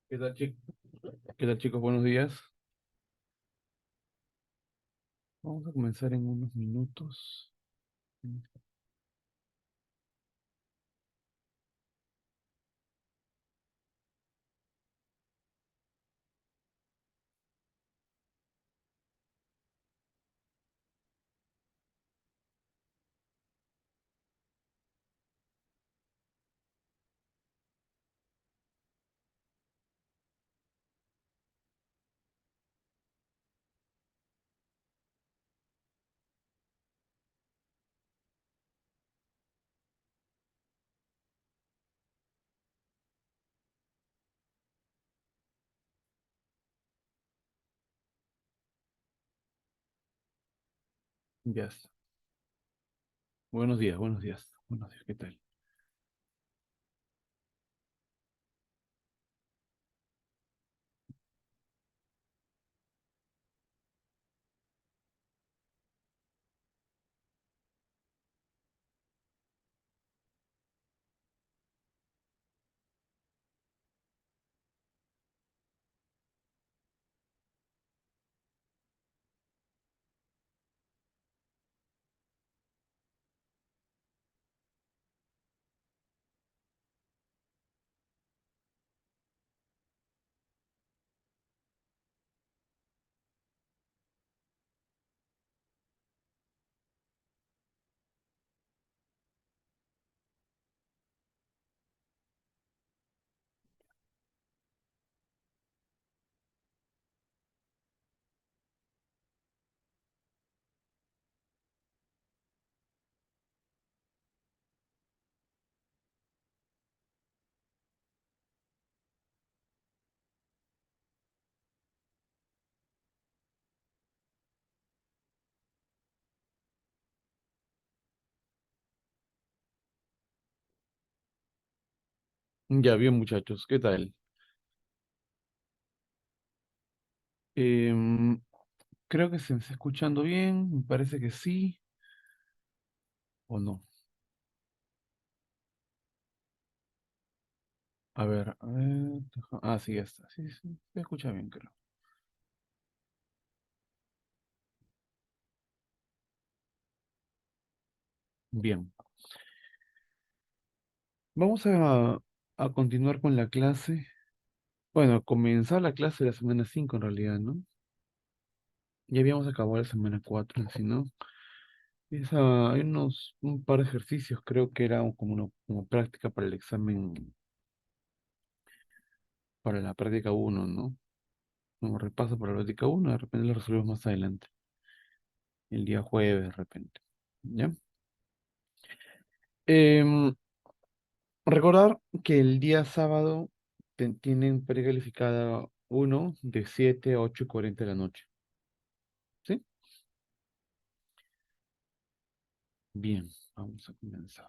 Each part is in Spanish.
¿Qué tal, ¿Qué tal, chicos? Buenos días. Vamos a comenzar en unos minutos. Ya está. Buenos días, buenos días. Buenos días, ¿qué tal? Ya bien, muchachos, ¿qué tal? Em, Creo que se me está escuchando bien, me parece que sí, o no. A ver. Sí, ya está. Sí, sí, se escucha bien, creo. Bien. Vamos a continuar con la clase. Bueno, a comenzar la clase de la semana 5 en realidad, ¿no? Ya habíamos acabado la semana 4, si no. Hay un par de ejercicios, creo que era como práctica para el examen, para la práctica uno, ¿no? Como repaso para la práctica uno, de repente lo resolvemos más adelante, el día jueves de repente. ¿Ya? Em, Recordar que el día sábado tienen precalificada uno de 7 a 8:40 de la noche. ¿Sí? Bien, vamos a comenzar.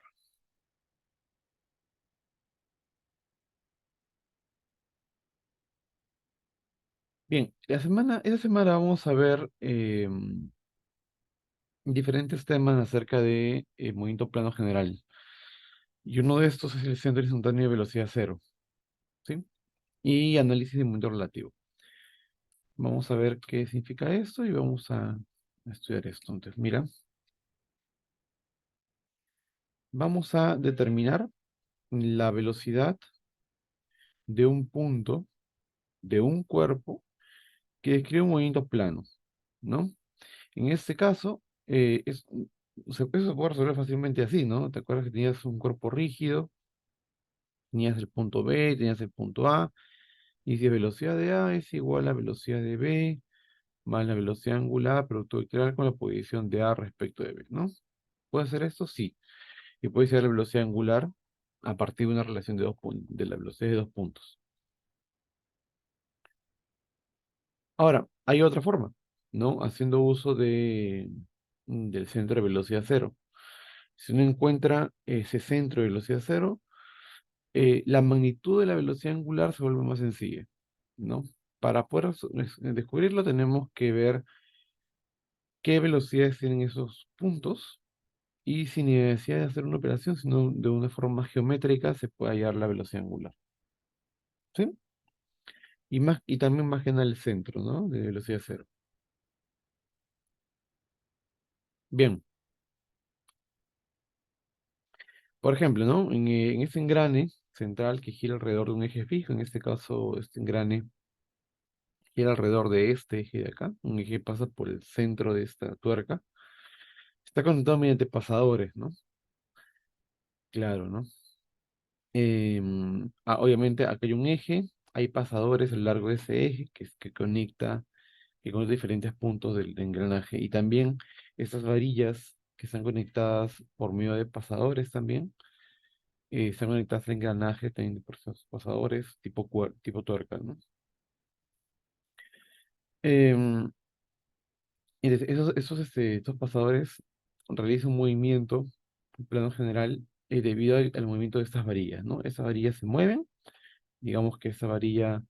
Bien, esta semana vamos a ver diferentes temas acerca de movimiento plano general. Y uno de estos es el centro instantáneo de velocidad cero, ¿sí? Y análisis de momento relativo. Vamos a ver qué significa esto y vamos a estudiar esto. Entonces, mira, vamos a determinar la velocidad de un punto, de un cuerpo, que describe un movimiento plano, ¿no? En este caso, eso se puede resolver fácilmente así, ¿no? ¿Te acuerdas que tenías un cuerpo rígido, tenías el punto B, tenías el punto A, y si velocidad de A es igual a velocidad de B, más la velocidad angular producto vectorial con la posición de A respecto de B, ¿no? ¿Puede hacer esto? Sí. Y puede ser la velocidad angular a partir de una relación de de la velocidad de dos puntos. Ahora, hay otra forma, ¿no? Haciendo uso del centro de velocidad cero. Si uno encuentra ese centro de velocidad cero, la magnitud de la velocidad angular se vuelve más sencilla, ¿no? Para poder descubrirlo tenemos que ver qué velocidades tienen esos puntos y sin necesidad de hacer una operación, sino de una forma geométrica se puede hallar la velocidad angular. ¿Sí? y también más en el centro, ¿no? De velocidad cero. Bien, por ejemplo, ¿no? En este engrane central que gira alrededor de un eje fijo, en este caso, este engrane gira alrededor de este eje de acá, un eje pasa por el centro de esta tuerca, está conectado mediante pasadores, ¿no? Claro, ¿no? Obviamente acá hay un eje, hay pasadores a lo largo de ese eje que conecta diferentes puntos del engranaje. Y también estas varillas que están conectadas por medio de pasadores también, están conectadas al engranaje también por esos pasadores tipo tuerca, ¿no? Em, estos pasadores realizan un movimiento, en plano general, debido al movimiento de estas varillas, ¿no? Esas varillas se mueven, digamos que esa varilla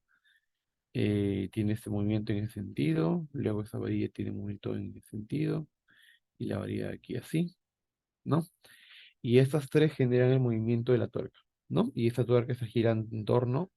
tiene este movimiento en ese sentido, luego esa varilla tiene movimiento en ese sentido, y la varilla de aquí así, ¿no? Y estas tres generan el movimiento de la tuerca, ¿no? Y esta tuerca se gira en torno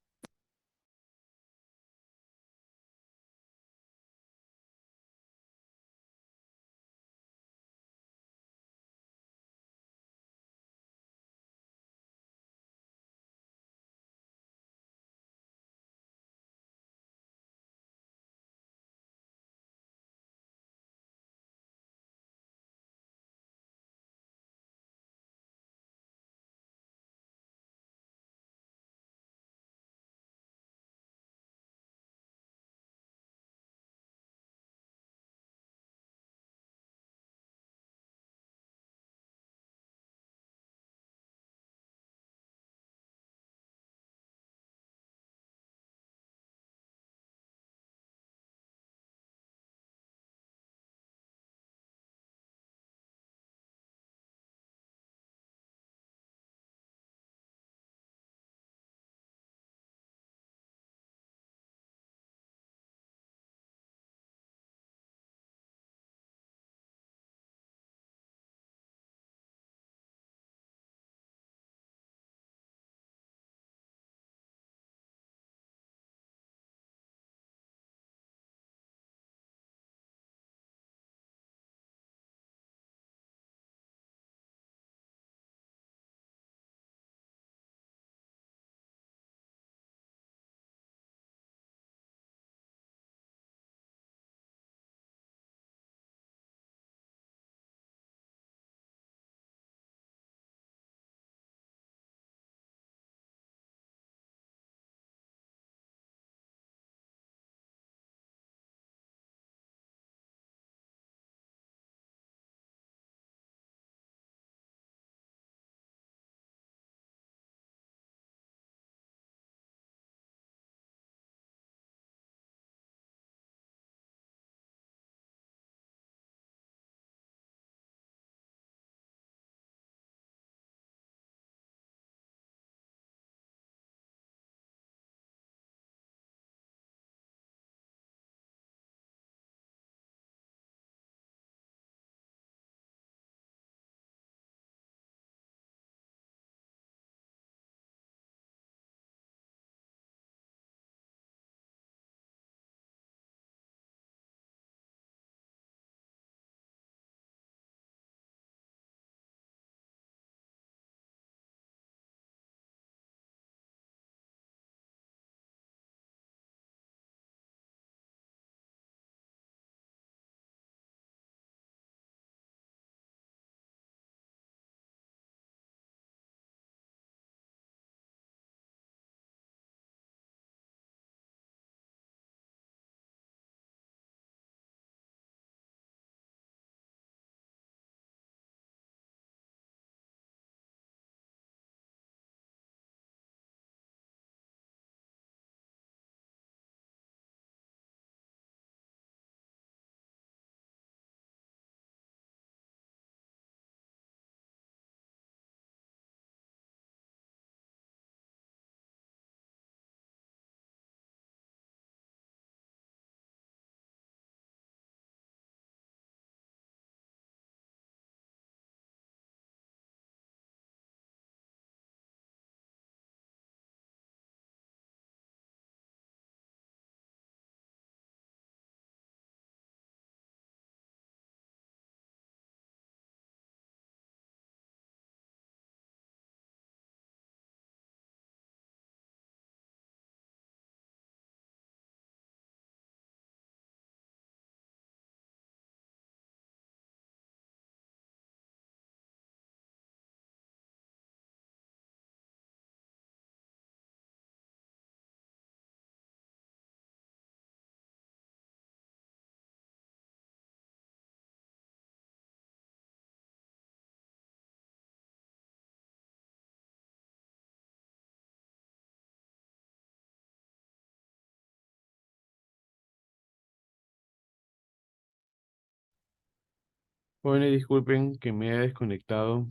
Bueno, disculpen que me haya desconectado.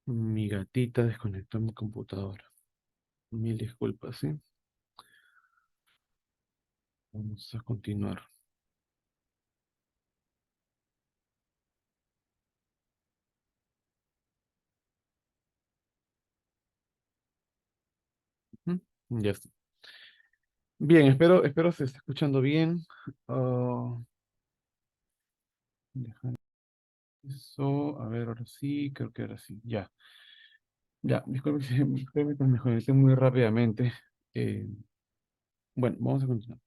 Mi gatita desconectó mi computadora. Mil disculpas, ¿sí? Vamos a continuar. Ujú. Ya está. Bien, espero se esté escuchando bien. Ah, dejar eso. A ver, ahora sí, creo que ahora sí. Ya, ya. Disculpe disculpe que me conecté muy rápidamente. Eh, bueno, vamos a continuar.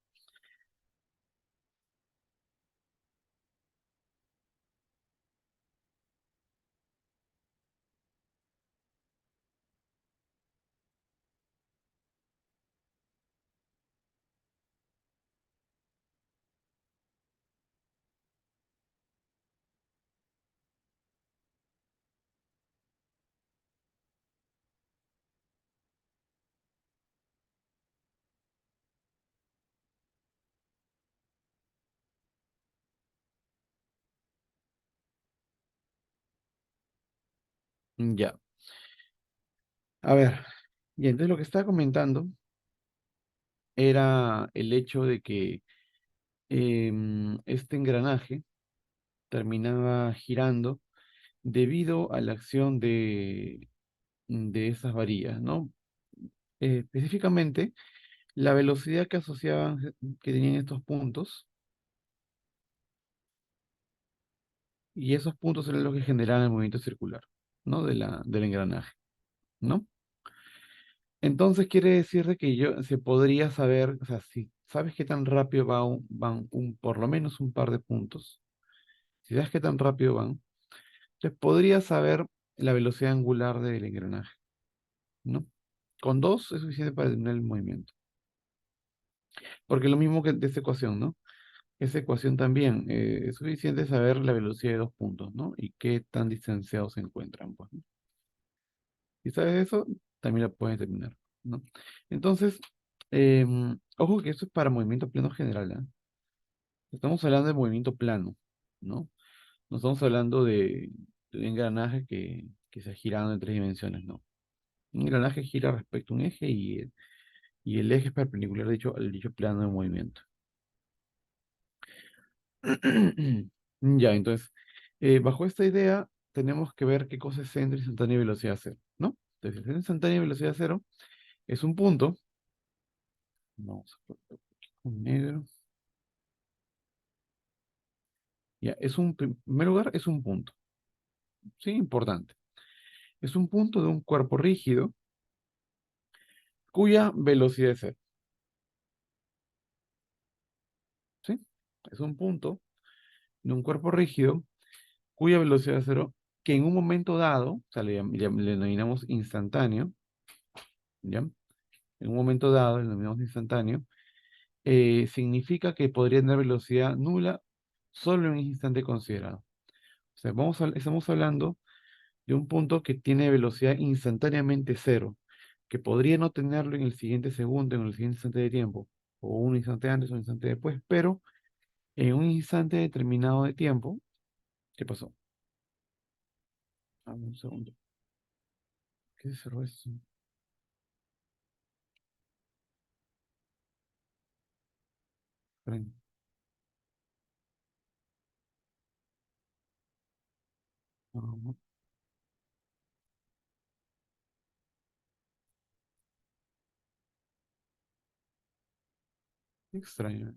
Ya. A ver. Y entonces lo que estaba comentando era el hecho de que este engranaje terminaba girando debido a la acción de esas varillas, ¿no? Específicamente, la velocidad que asociaban, que tenían estos puntos, y esos puntos eran los que generaban el movimiento circular, ¿no? Del engranaje, ¿no? Entonces quiere decir de que se podría saber, o sea, si sabes qué tan rápido van por lo menos un par de puntos, si sabes qué tan rápido van, entonces podrías saber la velocidad angular del engranaje, ¿no? Con dos es suficiente para determinar el movimiento. Porque lo mismo que de esa ecuación, ¿no? Esa ecuación también es suficiente saber la velocidad de dos puntos, ¿no? Y qué tan distanciados se encuentran, pues, ¿no? Si sabes eso, también la puedes determinar, ¿no? Entonces, ojo que esto es para movimiento plano general, ¿ah? Estamos hablando de movimiento plano, ¿no? No estamos hablando de un engranaje que se ha girado en tres dimensiones, no. Un engranaje gira respecto a un eje y el eje es perpendicular al dicho plano de movimiento. Ya, entonces, bajo esta idea, tenemos que ver qué cosa es centro instantáneo y velocidad cero, ¿no? Entonces, el centro instantáneo y velocidad cero es un punto, vamos a poner un negro, ya, en primer lugar, es un punto, sí, importante. Es un punto de un cuerpo rígido cuya velocidad es cero, ¿sí? Es un punto de un cuerpo rígido cuya velocidad es cero, que en un momento dado, o sea, le denominamos instantáneo, ¿ya? En un momento dado, le denominamos instantáneo, significa que podría tener velocidad nula solo en un instante considerado. O sea, estamos hablando de un punto que tiene velocidad instantáneamente cero, que podría no tenerlo en el siguiente segundo, en el siguiente instante de tiempo, o un instante antes o un instante después, pero en un instante determinado de tiempo, ¿qué pasó? Dame un segundo. ¿Qué se cerró esto? Esperen. No, qué extraño.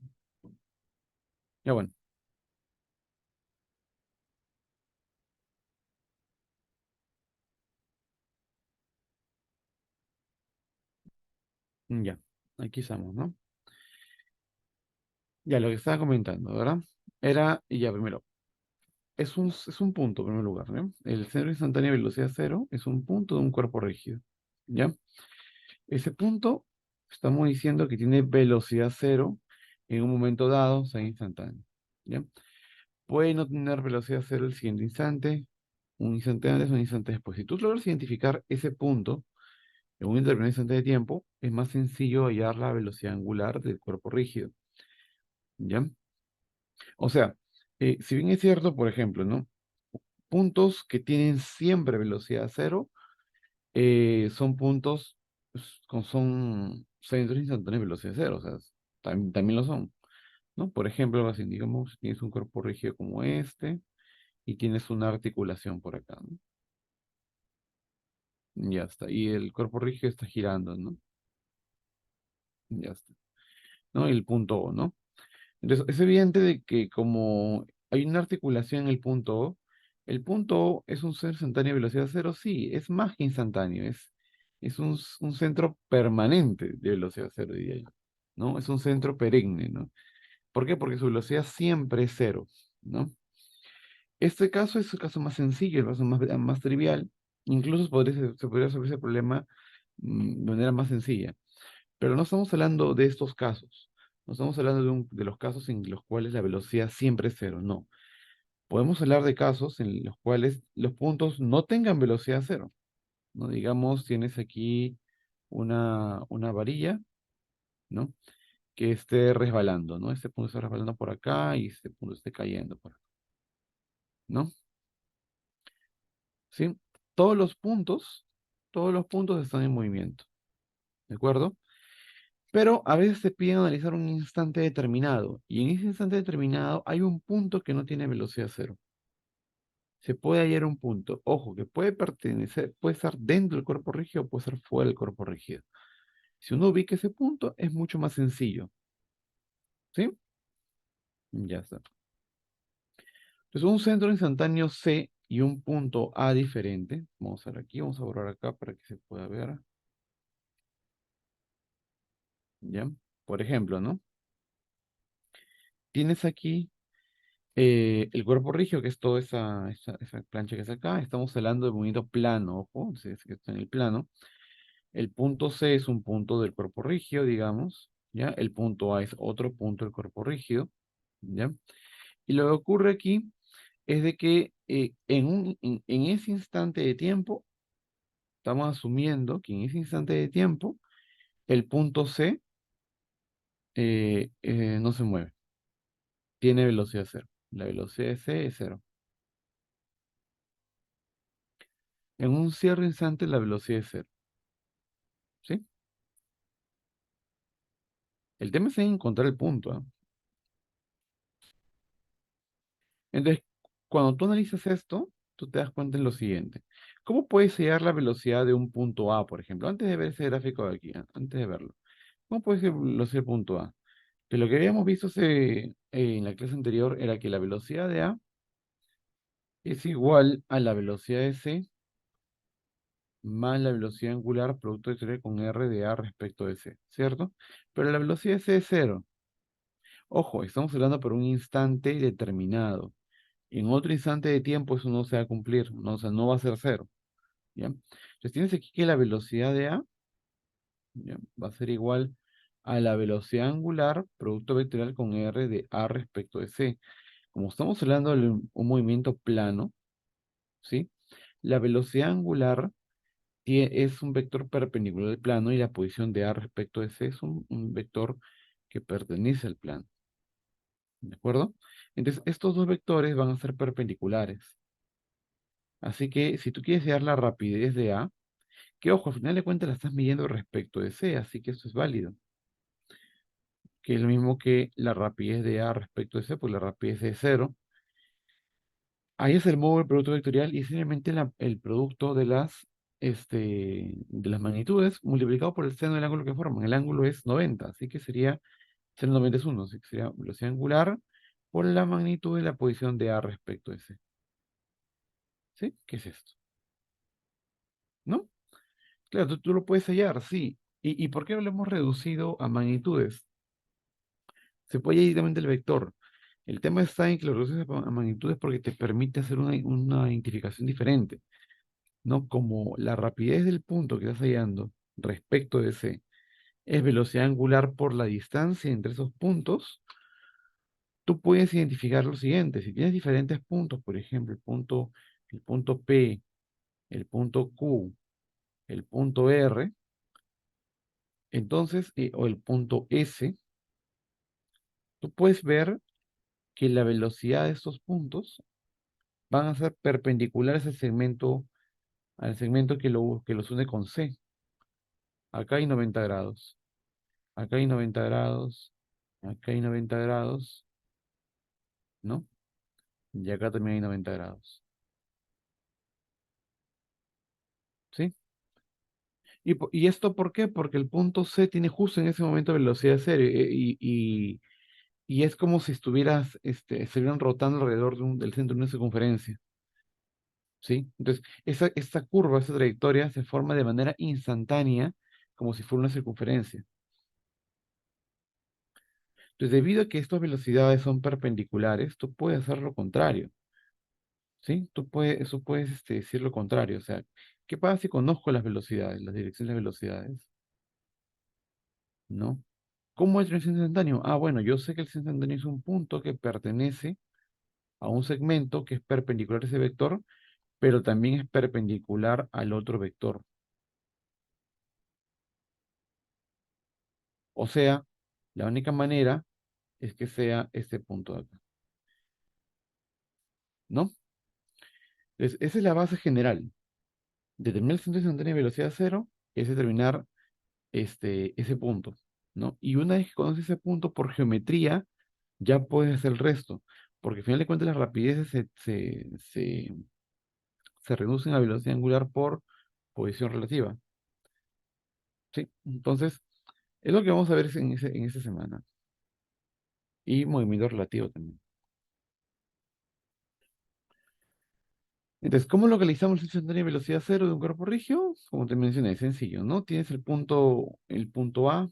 Ya bueno, ya. Aquí estamos, ¿no? Ya, lo que estaba comentando, ¿verdad? Era, y ya primero, es un punto, en primer lugar, ¿no? El centro instantáneo de velocidad cero es un punto de un cuerpo rígido, ¿ya? Ese punto, estamos diciendo que tiene velocidad cero en un momento dado, o sea, instantáneo, ¿ya? Puede no tener velocidad cero el siguiente instante, un instante antes o un instante después. Si tú logras identificar ese punto en un determinado instante de tiempo, es más sencillo hallar la velocidad angular del cuerpo rígido, ¿ya? O sea, Si bien es cierto, por ejemplo, ¿no? Puntos que tienen siempre velocidad cero son puntos, son centros instantáneos de velocidad cero, o sea, también lo son, ¿no? Por ejemplo, así, digamos, tienes un cuerpo rígido como este y tienes una articulación por acá, ¿no? Ya está. Y el cuerpo rígido está girando, ¿no? Ya está. ¿No? Y el punto O, ¿no? Entonces, es evidente de que como hay una articulación en el punto O es un ser instantáneo de velocidad cero, sí, es más que instantáneo, es un centro permanente de velocidad cero, diría yo, ¿no? Es un centro perenne, ¿no? ¿Por qué? Porque su velocidad siempre es cero, ¿no? Este caso es el caso más sencillo, el caso más trivial, incluso se podría resolver ese problema de manera más sencilla. Pero no estamos hablando de estos casos. No estamos hablando de los casos en los cuales la velocidad siempre es cero. No. Podemos hablar de casos en los cuales los puntos no tengan velocidad cero. ¿No? Digamos, tienes aquí una varilla, ¿no? Que esté resbalando, ¿no? Este punto está resbalando por acá y este punto esté cayendo por acá, ¿no? ¿Sí? Todos los puntos, todos los puntos están en movimiento, ¿de acuerdo? Pero a veces te piden analizar un instante determinado, y en ese instante determinado hay un punto que no tiene velocidad cero. Se puede hallar un punto, ojo, que puede pertenecer, puede estar dentro del cuerpo rígido o puede estar fuera del cuerpo rígido. Si uno ubica ese punto, es mucho más sencillo, ¿sí? Ya está. Entonces, un centro instantáneo C y un punto A diferente. Vamos a ver aquí, vamos a borrar acá para que se pueda ver. ¿Ya? Por ejemplo, ¿no? Tienes aquí el cuerpo rígido, que es toda esa plancha que es acá. Estamos hablando de movimiento plano, ojo, es que está en el plano. El punto C es un punto del cuerpo rígido, digamos, ¿ya? El punto A es otro punto del cuerpo rígido, ¿ya? Y lo que ocurre aquí es de que en ese instante de tiempo, estamos asumiendo que en ese instante de tiempo, el punto C no se mueve, tiene velocidad cero. La velocidad de C es cero. En un cierto instante la velocidad es cero, ¿sí? El tema es en encontrar el punto, ¿ah? Entonces, cuando tú analizas esto, tú te das cuenta de lo siguiente. ¿Cómo puedes hallar la velocidad de un punto A, por ejemplo? Antes de ver ese gráfico de aquí, antes de verlo. ¿Cómo puedes hallar la velocidad del punto A? Que lo que habíamos visto en la clase anterior era que la velocidad de A es igual a la velocidad de C más la velocidad angular producto de teoría con R de A respecto de C, ¿cierto? Pero la velocidad de C es cero. Ojo, estamos hablando por un instante determinado. En otro instante de tiempo eso no se va a cumplir, no, o sea, no va a ser cero, ¿ya? Entonces tienes aquí que la velocidad de A, ¿ya? Va a ser igual a la velocidad angular, producto vectorial con R de A respecto de C. Como estamos hablando de un movimiento plano, ¿sí? La velocidad angular es un vector perpendicular al plano y la posición de A respecto de C es un vector que pertenece al plano, ¿de acuerdo? Entonces estos dos vectores van a ser perpendiculares. Así que si tú quieres hallar la rapidez de A, que ojo, al final de cuentas la estás midiendo respecto de C, así que esto es válido. Que es lo mismo que la rapidez de A respecto de C, pues la rapidez de cero. Ahí es el modo del producto vectorial y es simplemente el producto de las magnitudes multiplicado por el seno del ángulo que forman. El ángulo es 90, así que sería seno 90 es 1, así que sería velocidad angular por la magnitud de la posición de A respecto de C. ¿Sí? ¿Qué es esto? ¿No? Claro, tú lo puedes hallar, sí. ¿Y por qué lo hemos reducido a magnitudes? Se puede ir directamente el vector. El tema está en que lo reduces a magnitudes porque te permite hacer una identificación diferente, ¿no? Como la rapidez del punto que estás hallando respecto de ese es velocidad angular por la distancia entre esos puntos, tú puedes identificar lo siguiente. Si tienes diferentes puntos, por ejemplo, el punto P, el punto Q, el punto R, entonces, o el punto S, tú puedes ver que la velocidad de estos puntos van a ser perpendiculares al segmento que los une con C. Acá hay 90 grados, acá hay 90 grados, acá hay 90 grados, ¿no? Y acá también hay 90 grados, ¿sí? ¿Y esto por qué? Porque el punto C tiene justo en ese momento velocidad cero y es como si estuvieran rotando alrededor del centro de una circunferencia, ¿sí? Entonces, esa curva, esa trayectoria se forma de manera instantánea, como si fuera una circunferencia. Entonces, debido a que estas velocidades son perpendiculares, tú puedes hacer lo contrario, ¿sí? Eso puedes decir lo contrario. O sea, ¿qué pasa si conozco las velocidades, las direcciones de velocidades? ¿No? ¿Cómo es el tren instantáneo? Ah, bueno, yo sé que el tren instantáneo es un punto que pertenece a un segmento que es perpendicular a ese vector, pero también es perpendicular al otro vector. O sea, la única manera es que sea este punto de acá, ¿no? Entonces, esa es la base general. Determinar el centro instantáneo de velocidad cero es determinar ese punto, ¿no? Y una vez que conoces ese punto por geometría, ya puedes hacer el resto, porque al final de cuentas las rapideces se reducen a velocidad angular por posición relativa, ¿sí? Entonces, es lo que vamos a ver en esa semana. Y movimiento relativo también. Entonces, ¿cómo localizamos el instantáneo de velocidad cero de un cuerpo rígido? Como te mencioné, es sencillo, ¿no? Tienes el punto A,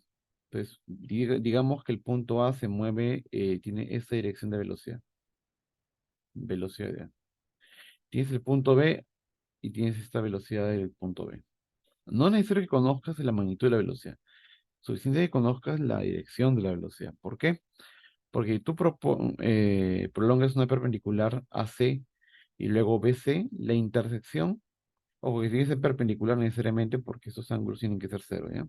pues digamos que el punto A se mueve, tiene esta dirección de velocidad de A. Tienes el punto B y tienes esta velocidad del punto B. No es necesario que conozcas la magnitud de la velocidad, suficiente que conozcas la dirección de la velocidad. ¿Por qué? Porque tú prolongas una perpendicular AC y luego BC, la intersección, o que tiene que ser perpendicular necesariamente porque esos ángulos tienen que ser cero, ¿ya?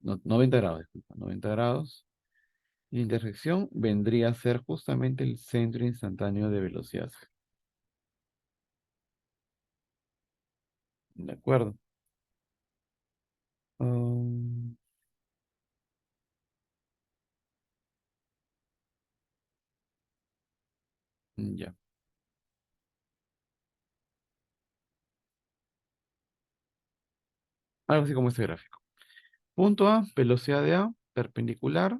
No, 90 grados, disculpa, 90 grados. La intersección vendría a ser justamente el centro instantáneo de velocidad. ¿De acuerdo? Um, ya. Algo así como este gráfico. Punto A, velocidad de A, perpendicular.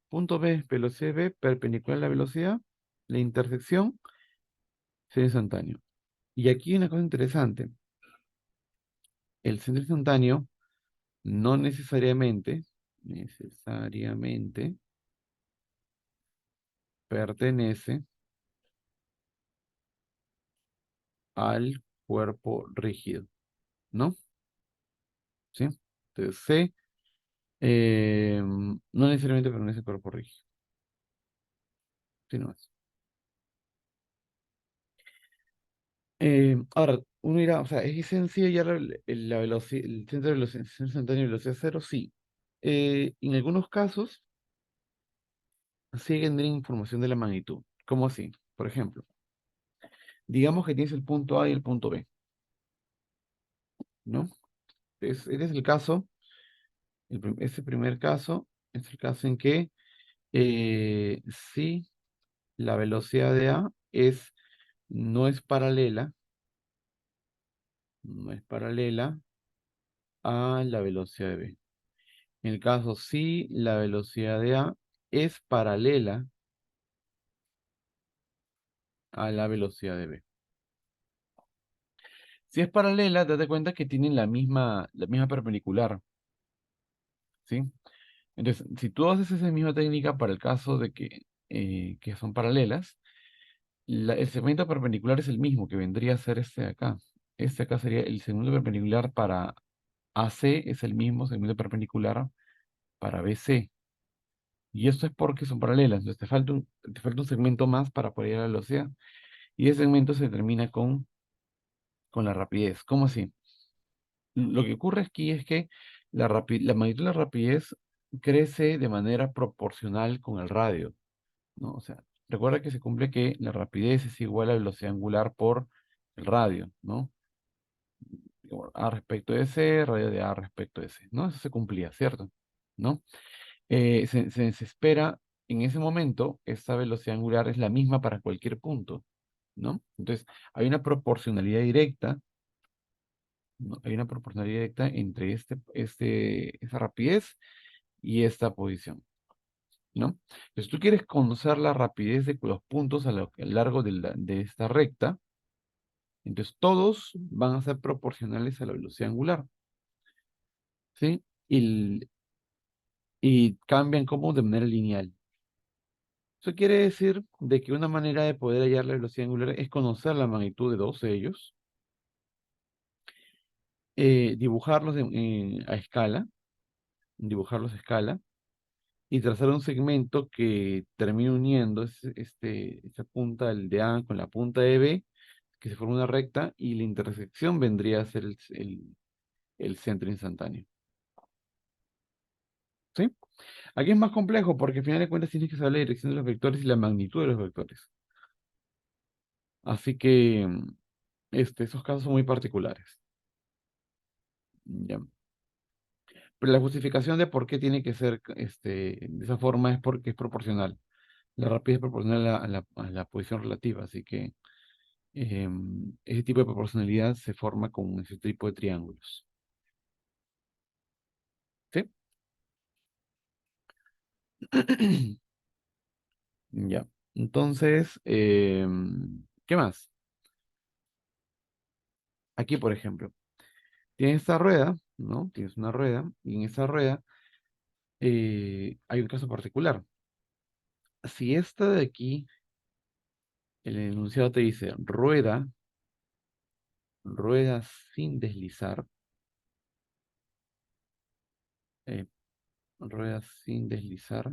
Punto B, velocidad B, perpendicular a la velocidad. La intersección, centro instantáneo. Y aquí hay una cosa interesante. El centro instantáneo no necesariamente pertenece al cuerpo rígido, ¿no? ¿Sí? Entonces, C no necesariamente pertenece al cuerpo rígido, sino es. Ahora, uno dirá, o sea, ¿es sencillo ya la velocidad, el centro de velocidad, centro instantáneo de velocidad cero? Sí. En algunos casos, sí tendría información de la magnitud. ¿Cómo así? Por ejemplo, digamos que tienes el punto A y el punto B, ¿no? Este es el caso, ese primer caso, es el caso en que si la velocidad de A no es paralela, no es paralela a la velocidad de B. En el caso si la velocidad de A es paralela a la velocidad de B. Si es paralela, date cuenta que tienen la misma perpendicular, ¿sí? Entonces, si tú haces esa misma técnica para el caso de que son paralelas, el segmento perpendicular es el mismo, que vendría a ser este de acá. Este acá sería el segmento perpendicular para AC, es el mismo segmento perpendicular para BC. Y esto es porque son paralelas. Entonces te falta un segmento más para poder ir a la velocidad. Y ese segmento se termina con la rapidez. ¿Cómo así? Lo que ocurre aquí es que la magnitud de la rapidez crece de manera proporcional con el radio, ¿no? O sea, Recuerda que se cumple que la rapidez es igual a la velocidad angular por el radio, ¿no? Igual, A respecto de C, radio de A respecto de C, ¿no? Eso se cumplía, ¿cierto? ¿No? Se espera, en ese momento, esta velocidad angular es la misma para cualquier punto, ¿no? Entonces, hay una proporcionalidad directa, ¿no? Hay una proporcionalidad directa entre esa rapidez y esta posición, ¿no? Entonces, tú quieres conocer la rapidez de los puntos a lo largo de esta recta, entonces todos van a ser proporcionales a la velocidad angular, ¿sí? Y cambian como de manera lineal. Eso quiere decir de que una manera de poder hallar la velocidad angular es conocer la magnitud de dos de ellos, dibujarlos a escala, dibujarlos a escala, y trazar un segmento que termine uniendo esa punta del de A con la punta de B, que se forma una recta, y la intersección vendría a ser el centro instantáneo. ¿Sí? Aquí es más complejo porque al final de cuentas tienes que saber la dirección de los vectores y la magnitud de los vectores. Así que esos casos son muy particulares. Ya. Pero la justificación de por qué tiene que ser de esa forma es porque es proporcional. La rapidez es proporcional a la posición relativa, así que ese tipo de proporcionalidad se forma con ese tipo de triángulos. ¿Sí? Ya. Entonces, ¿qué más? Aquí, por ejemplo, tienes esta rueda, ¿no? Tienes una rueda, y en esa rueda hay un caso particular. Si esta de aquí, el enunciado te dice rueda sin deslizar, eh, rueda sin deslizar,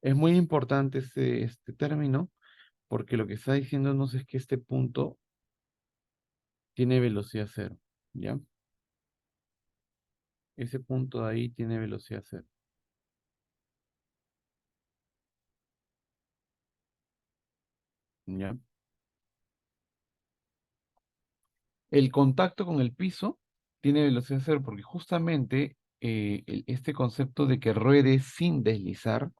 es muy importante este término porque lo que está diciéndonos es que este punto tiene velocidad cero, ¿ya? Ese punto de ahí tiene velocidad cero, ¿ya? El contacto con el piso tiene velocidad cero porque justamente este concepto de que ruede sin deslizar,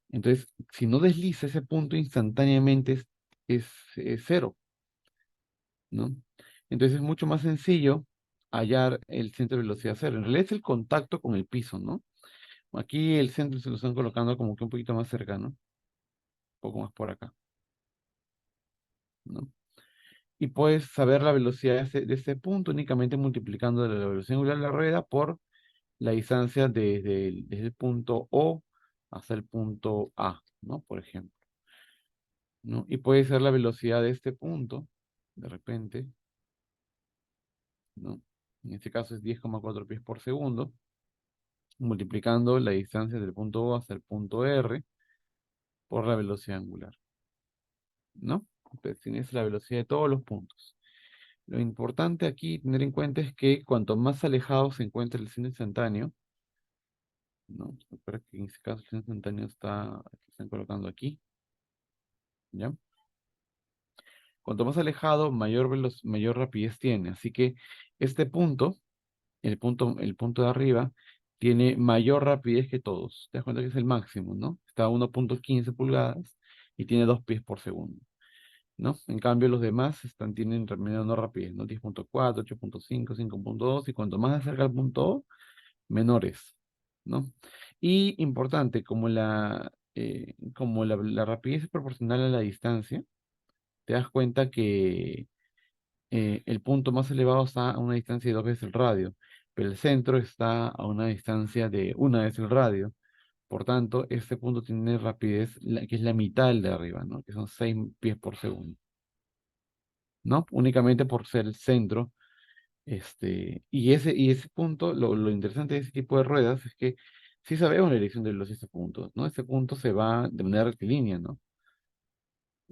entonces, si no desliza ese punto instantáneamente es cero, ¿no? Entonces es mucho más sencillo hallar el centro de velocidad cero. En realidad es el contacto con el piso, ¿no? Aquí el centro se lo están colocando como que un poquito más cercano, un poco más por acá, ¿no? Y puedes saber la velocidad de este punto únicamente multiplicando la velocidad angular de la rueda por la distancia desde el punto O hasta el punto A, ¿no? Por ejemplo, ¿no? Y puede ser la velocidad de este punto, de repente, ¿no? En este caso es 10,4 pies por segundo, multiplicando la distancia del punto O hasta el punto R por la velocidad angular, ¿no? Entonces tienes la velocidad de todos los puntos. Lo importante aquí tener en cuenta es que cuanto más alejado se encuentra el centro instantáneo, ¿no? Espera que en este caso el centro instantáneo están colocando aquí, ¿ya? Cuanto más alejado, mayor rapidez tiene. Así que este punto, el punto de arriba, tiene mayor rapidez que todos. Te das cuenta que es el máximo, ¿no? Está a 1,15 pulgadas y tiene 2 pies por segundo, ¿no? En cambio, los demás tienen menor rapidez, ¿no? 10,4, 8,5, 5,2 y cuanto más acerca al punto O, menores, ¿no? Y importante, como la rapidez es proporcional a la distancia, te das cuenta que el punto más elevado está a una distancia de dos veces el radio, pero el centro está a una distancia de una vez el radio. Por tanto, este punto tiene rapidez que es la mitad del de arriba, ¿no? Que son 6 pies por segundo, ¿no? Únicamente por ser el centro. Y ese punto, lo interesante de ese tipo de ruedas es que sí sabemos la dirección de los este punto, ¿no? Este punto se va de manera rectilínea, ¿no?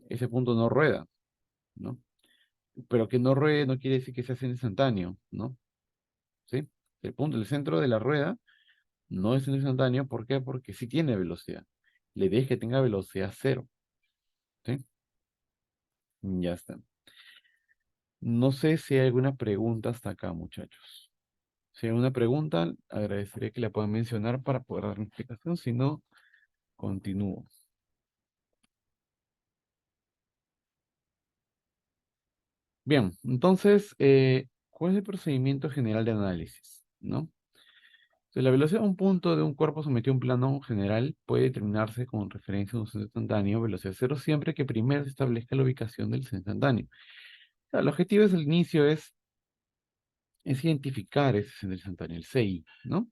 Ese punto no rueda, ¿no? Pero que no ruede no quiere decir que sea instantáneo, ¿no? ¿Sí? El punto, el centro de la rueda no es centro instantáneo. ¿Por qué? Porque sí tiene velocidad. La idea es que tenga velocidad cero. ¿Sí? Ya está. No sé si hay alguna pregunta hasta acá, muchachos. Si hay una pregunta, agradecería que la puedan mencionar para poder dar una explicación. Si no, continúo. Bien, entonces, ¿cuál es el procedimiento general de análisis? ¿No? Entonces, la velocidad de un punto de un cuerpo sometido a un plano general puede determinarse con referencia a un centro instantáneo, velocidad cero, siempre que primero se establezca la ubicación del centro instantáneo. O sea, el objetivo desde el inicio es identificar ese centro instantáneo, el CI, ¿no?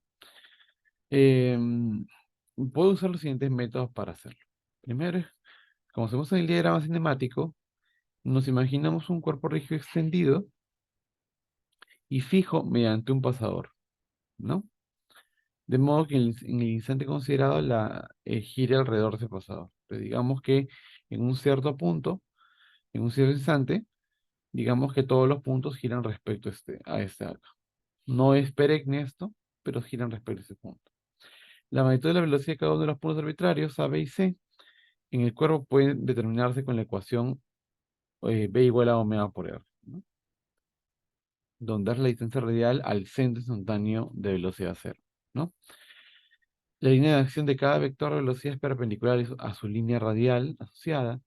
Em, Puedo usar los siguientes métodos para hacerlo. Primero, como se usa en el diagrama cinemático, nos imaginamos un cuerpo rígido extendido y fijo mediante un pasador, ¿no? De modo que en el instante considerado gire alrededor de ese pasador. Pero digamos que en un cierto punto, en un cierto instante, digamos que todos los puntos giran respecto a este arco. No es perenne esto, pero giran respecto a ese punto. La magnitud de la velocidad de cada uno de los puntos arbitrarios, A, B y C, en el cuerpo pueden determinarse con la ecuación B igual a omega por R, ¿no? Donde es la distancia radial al centro instantáneo de velocidad cero, ¿no? La línea de acción de cada vector de velocidad es perpendicular a su línea radial asociada,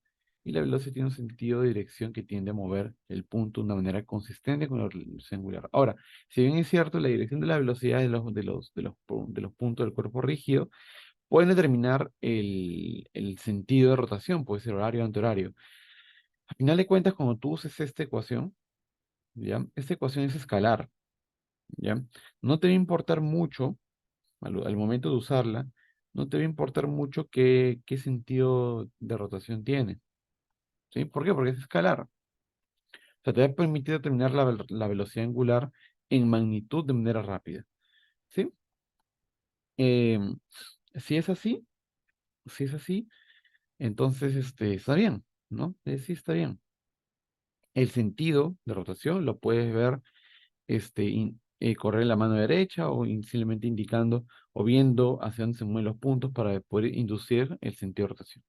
y la velocidad tiene un sentido de dirección que tiende a mover el punto de una manera consistente con la velocidad angular. Ahora, si bien es cierto, la dirección de la velocidad de los puntos del cuerpo rígido pueden determinar el sentido de rotación, puede ser horario o antihorario. A final de cuentas, cuando tú uses esta ecuación, ¿ya? Esta ecuación es escalar, ¿ya? No te va a importar mucho al momento de usarla, no te va a importar mucho qué sentido de rotación tiene. ¿Sí? ¿Por qué? Porque es escalar. O sea, te va a permitir determinar la velocidad angular en magnitud de manera rápida. ¿Sí? Em, si es así, si es así, entonces está bien, ¿no? Sí, está bien. El sentido de rotación lo puedes ver, correr la mano derecha o simplemente indicando o viendo hacia dónde se mueven los puntos para poder inducir el sentido de rotación.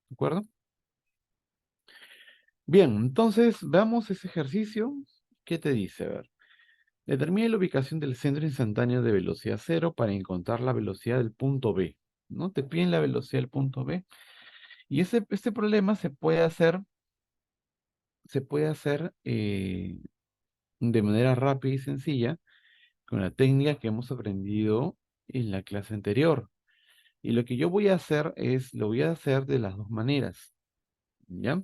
¿De acuerdo? Bien, entonces veamos ese ejercicio. ¿Qué te dice? A ver, determina la ubicación del centro instantáneo de velocidad cero para encontrar la velocidad del punto B. ¿No? Te piden la velocidad del punto B. Y este problema se puede hacer de manera rápida y sencilla con la técnica que hemos aprendido en la clase anterior. Y lo que yo voy a hacer lo voy a hacer de las dos maneras. ¿Ya?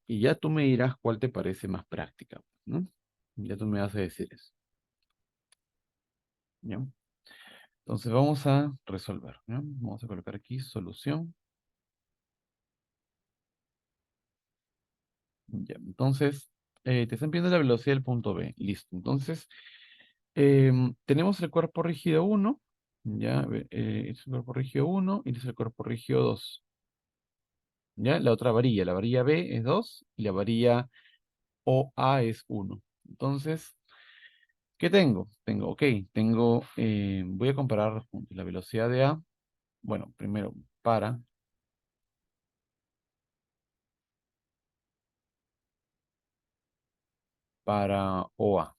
Y ya tú me dirás cuál te parece más práctica, ¿no? Ya tú me vas a decir eso. ¿Ya? Entonces vamos a resolver, ¿ya? Vamos a colocar aquí solución. Ya, entonces, te están pidiendo la velocidad del punto B. Listo. Entonces, tenemos el cuerpo rígido 1. Ya, es el cuerpo rígido 1 y este es el cuerpo rígido 2. Ya, la otra varilla. La varilla B es 2 y la varilla OA es 1. Entonces, ¿qué tengo? Voy a comparar los puntos. La velocidad de A, bueno, primero para OA.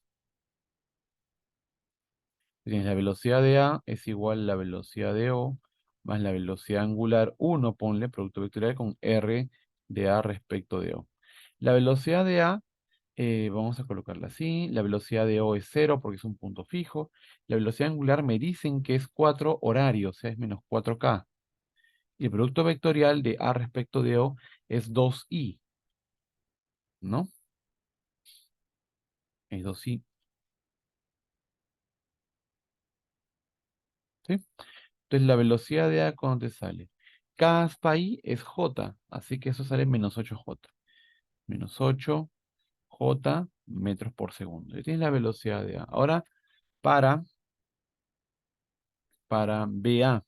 Tienes la velocidad de A es igual a la velocidad de O más la velocidad angular 1, ponle producto vectorial con R de A respecto de O. La velocidad de A, vamos a colocarla así. La velocidad de O es 0 porque es un punto fijo. La velocidad angular me dicen que es 4 horario, o sea, es menos 4K. Y el producto vectorial de A respecto de O es 2i, ¿no? Es 2i, ¿sí? Entonces la velocidad de A, ¿cuánto te sale? K hasta I es J, así que eso sale menos 8J. Menos 8J metros por segundo. Y tienes la velocidad de A. Ahora, para, para BA,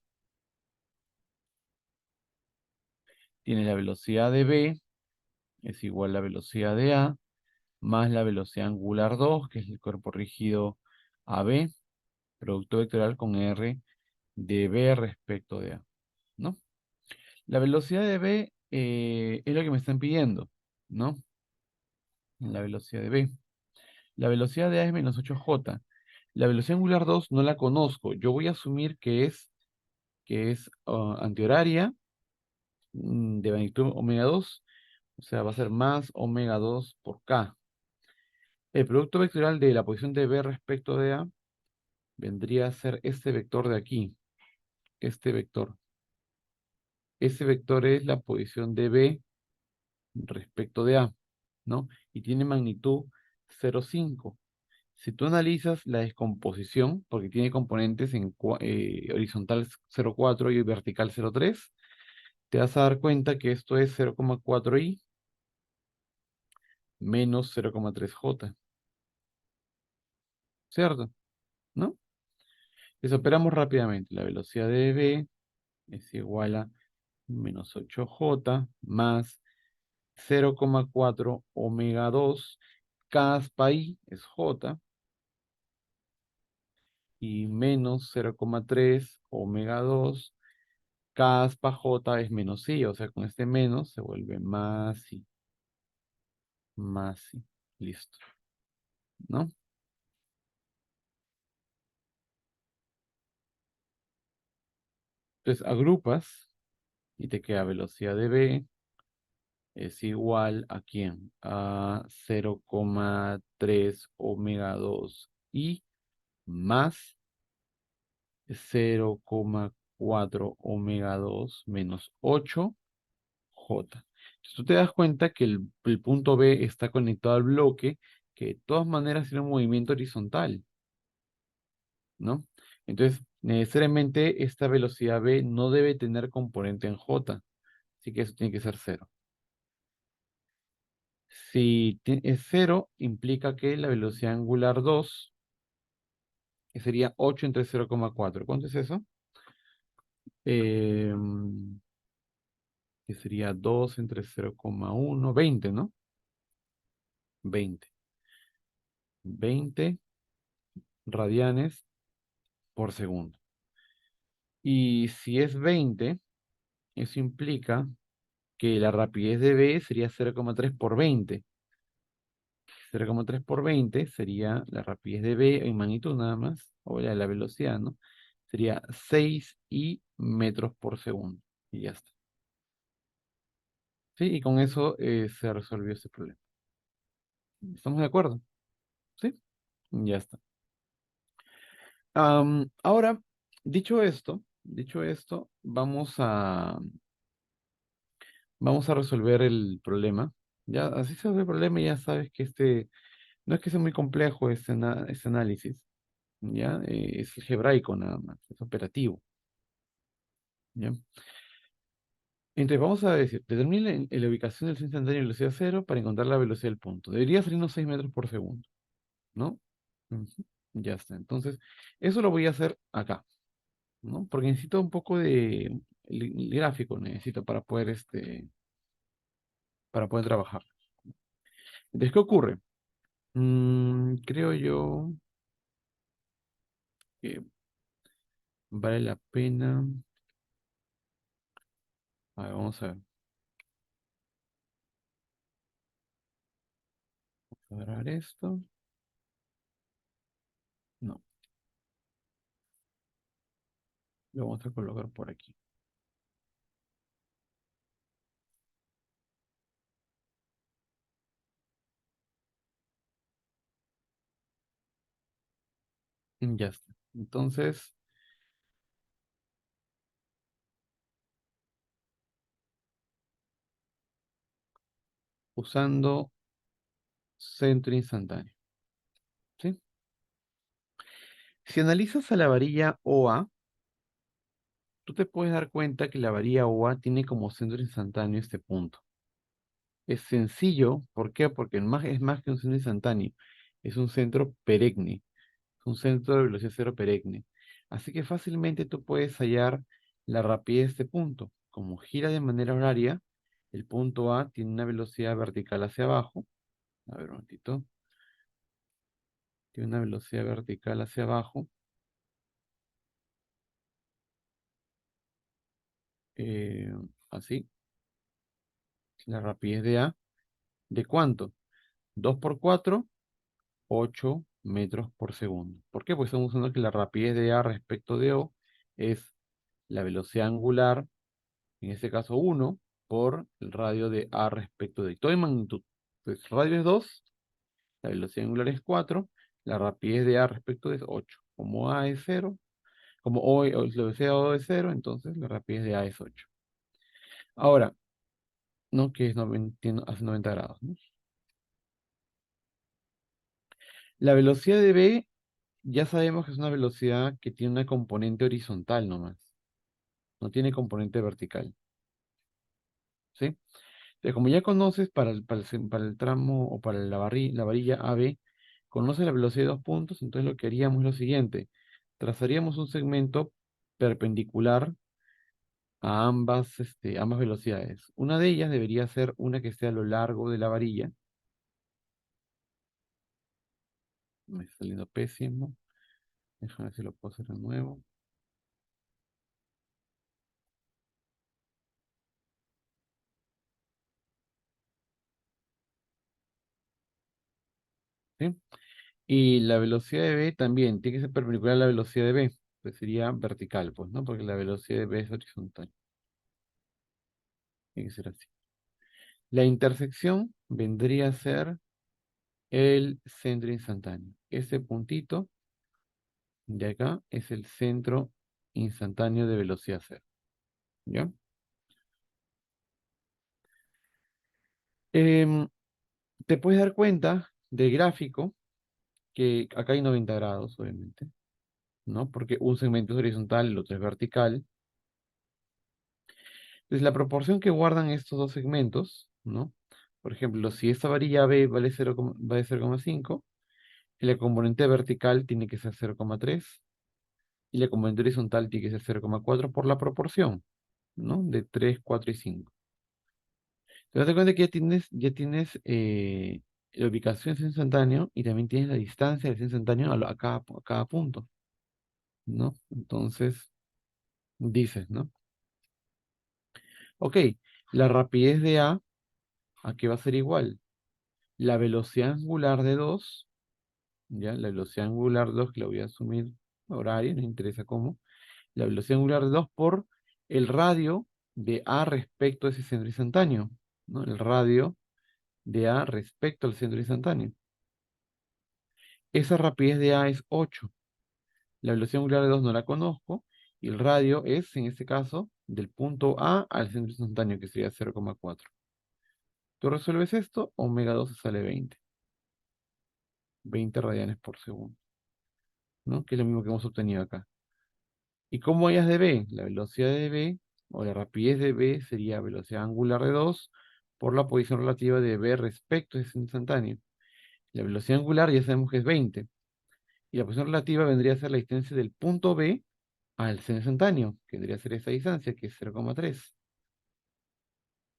tienes la velocidad de B, es igual a la velocidad de A, más la velocidad angular 2, que es el cuerpo rígido AB, producto vectorial con R de B respecto de A, ¿no? La velocidad de B es lo que me están pidiendo, ¿no? La velocidad de B. La velocidad de A es menos 8J. La velocidad angular 2 no la conozco. Yo voy a asumir que es antihoraria, de magnitud omega 2, o sea, va a ser más omega 2 por K. El producto vectorial de la posición de B respecto de A vendría a ser este vector de aquí, este vector. Ese vector es la posición de B respecto de A, ¿no? Y tiene magnitud 0,5. Si tú analizas la descomposición, porque tiene componentes en horizontal 0,4 y vertical 0,3, te vas a dar cuenta que esto es 0,4i menos 0,3j, ¿cierto? ¿No? Entonces operamos rápidamente. La velocidad de B es igual a menos 8j más 0,4 omega 2, caspa i es j, y menos 0,3 omega 2, caspa j es menos i, o sea, con este menos se vuelve más i, más i. Listo, ¿no? Entonces agrupas y te queda velocidad de B es igual a ¿quién? A 0,3 omega 2 i más 0,4 omega 2 menos 8 J. Entonces tú te das cuenta que el punto B está conectado al bloque, que de todas maneras tiene un movimiento horizontal, ¿no? Entonces, necesariamente esta velocidad B no debe tener componente en J, así que eso tiene que ser cero. Si es cero, implica que la velocidad angular 2, que sería 8 entre 0,4. ¿Cuánto es eso? Que sería 2 entre 0,1, 20, ¿no? 20. 20 radianes por segundo. Y si es 20, eso implica que la rapidez de B sería 0,3 por 20. 0,3 por 20 sería la rapidez de B en magnitud nada más, o la velocidad, ¿no? Sería 6i metros por segundo. Y ya está. ¿Sí? Y con eso se resolvió ese problema. ¿Estamos de acuerdo? ¿Sí? Ya está. Ahora, dicho esto, vamos a resolver el problema. Ya, así se resuelve el problema y ya sabes que no es que sea muy complejo este análisis, ¿ya? Es algebraico nada más, es operativo, ¿ya? Entonces vamos a decir, determina la ubicación del centro instantáneo de velocidad cero para encontrar la velocidad del punto. Debería salirnos 6 metros por segundo, ¿no? Ujú. Ya está. Entonces, eso lo voy a hacer acá, ¿no? Porque necesito un poco de el gráfico, necesito para poder trabajar. Entonces, ¿qué ocurre? Creo yo que vale la pena. A ver, vamos a ver. Cuadrar esto. No, lo vamos a colocar por aquí. Ya está. Entonces, usando centro instantáneo. ¿Sí? Si analizas a la varilla OA, tú te puedes dar cuenta que la varilla OA tiene como centro instantáneo este punto. Es sencillo, ¿por qué? Porque es más que un centro instantáneo, es un centro perenne, es un centro de velocidad cero perenne. Así que fácilmente tú puedes hallar la rapidez de este punto. Como gira de manera horaria, el punto A tiene una velocidad vertical hacia abajo. A ver un momentito. tiene una velocidad vertical hacia abajo, eh, así, la rapidez de A, ¿de cuánto? 2 por 4, 8 metros por segundo. ¿Por qué? Pues estamos usando que la rapidez de A respecto de O es la velocidad angular, en este caso 1, por el radio de A respecto de todo en magnitud. Entonces, radio es 2, la velocidad angular es 4, la rapidez de A respecto de es 8. Como A es 0, como o la velocidad de O es 0, entonces la rapidez de A es 8. Ahora, ¿no? Que es 90, hace 90 grados, ¿no? La velocidad de B ya sabemos que es una velocidad que tiene una componente horizontal nomás, no tiene componente vertical, ¿sí? Entonces, como ya conoces para el tramo o para la varilla AB, conoces la velocidad de dos puntos, entonces lo que haríamos es lo siguiente, trazaríamos un segmento perpendicular a ambas velocidades. Una de ellas debería ser una que esté a lo largo de la varilla. Me está saliendo pésimo. Déjame ver si lo puedo hacer de nuevo. ¿Sí? Y la velocidad de B también tiene que ser perpendicular a la velocidad de B. Pues sería vertical, pues, ¿no? Porque la velocidad de B es horizontal. Tiene que ser así. La intersección vendría a ser el centro instantáneo. Ese puntito de acá es el centro instantáneo de velocidad cero. ¿Ya? Em, Te puedes dar cuenta del gráfico que acá hay 90 grados, obviamente, ¿no? Porque un segmento es horizontal, el otro es vertical. Entonces, la proporción que guardan estos dos segmentos, ¿no? Por ejemplo, si esta varilla B vale 0, vale 0,5, la componente vertical tiene que ser 0,3 y la componente horizontal tiene que ser 0,4 por la proporción, ¿no? De 3, 4 y 5. Te das cuenta que ya tienes la ubicación del instantáneo y también tienes la distancia del instantáneo a cada punto, ¿no? Entonces, dices, ¿no? Ok, la rapidez de ¿a qué va a ser igual? La velocidad angular de 2, ¿ya? La velocidad angular de 2, que la voy a asumir horario, no interesa cómo. La velocidad angular de 2 por el radio de A respecto a ese centro instantáneo, ¿no? El radio de A respecto al centro instantáneo. Esa rapidez de A es 8. La velocidad angular de 2 no la conozco. Y el radio es, en este caso, del punto A al centro instantáneo, que sería 0,4. Tú resuelves esto, omega 2 sale 20 radianes por segundo, ¿no? Que es lo mismo que hemos obtenido acá. ¿Y cómo hallas de B? La velocidad de B, o la rapidez de B, sería velocidad angular de 2 por la posición relativa de B respecto a ese instantáneo. La velocidad angular ya sabemos que es 20. Y la posición relativa vendría a ser la distancia del punto B al centro instantáneo, que vendría a ser esa distancia, que es 0,3,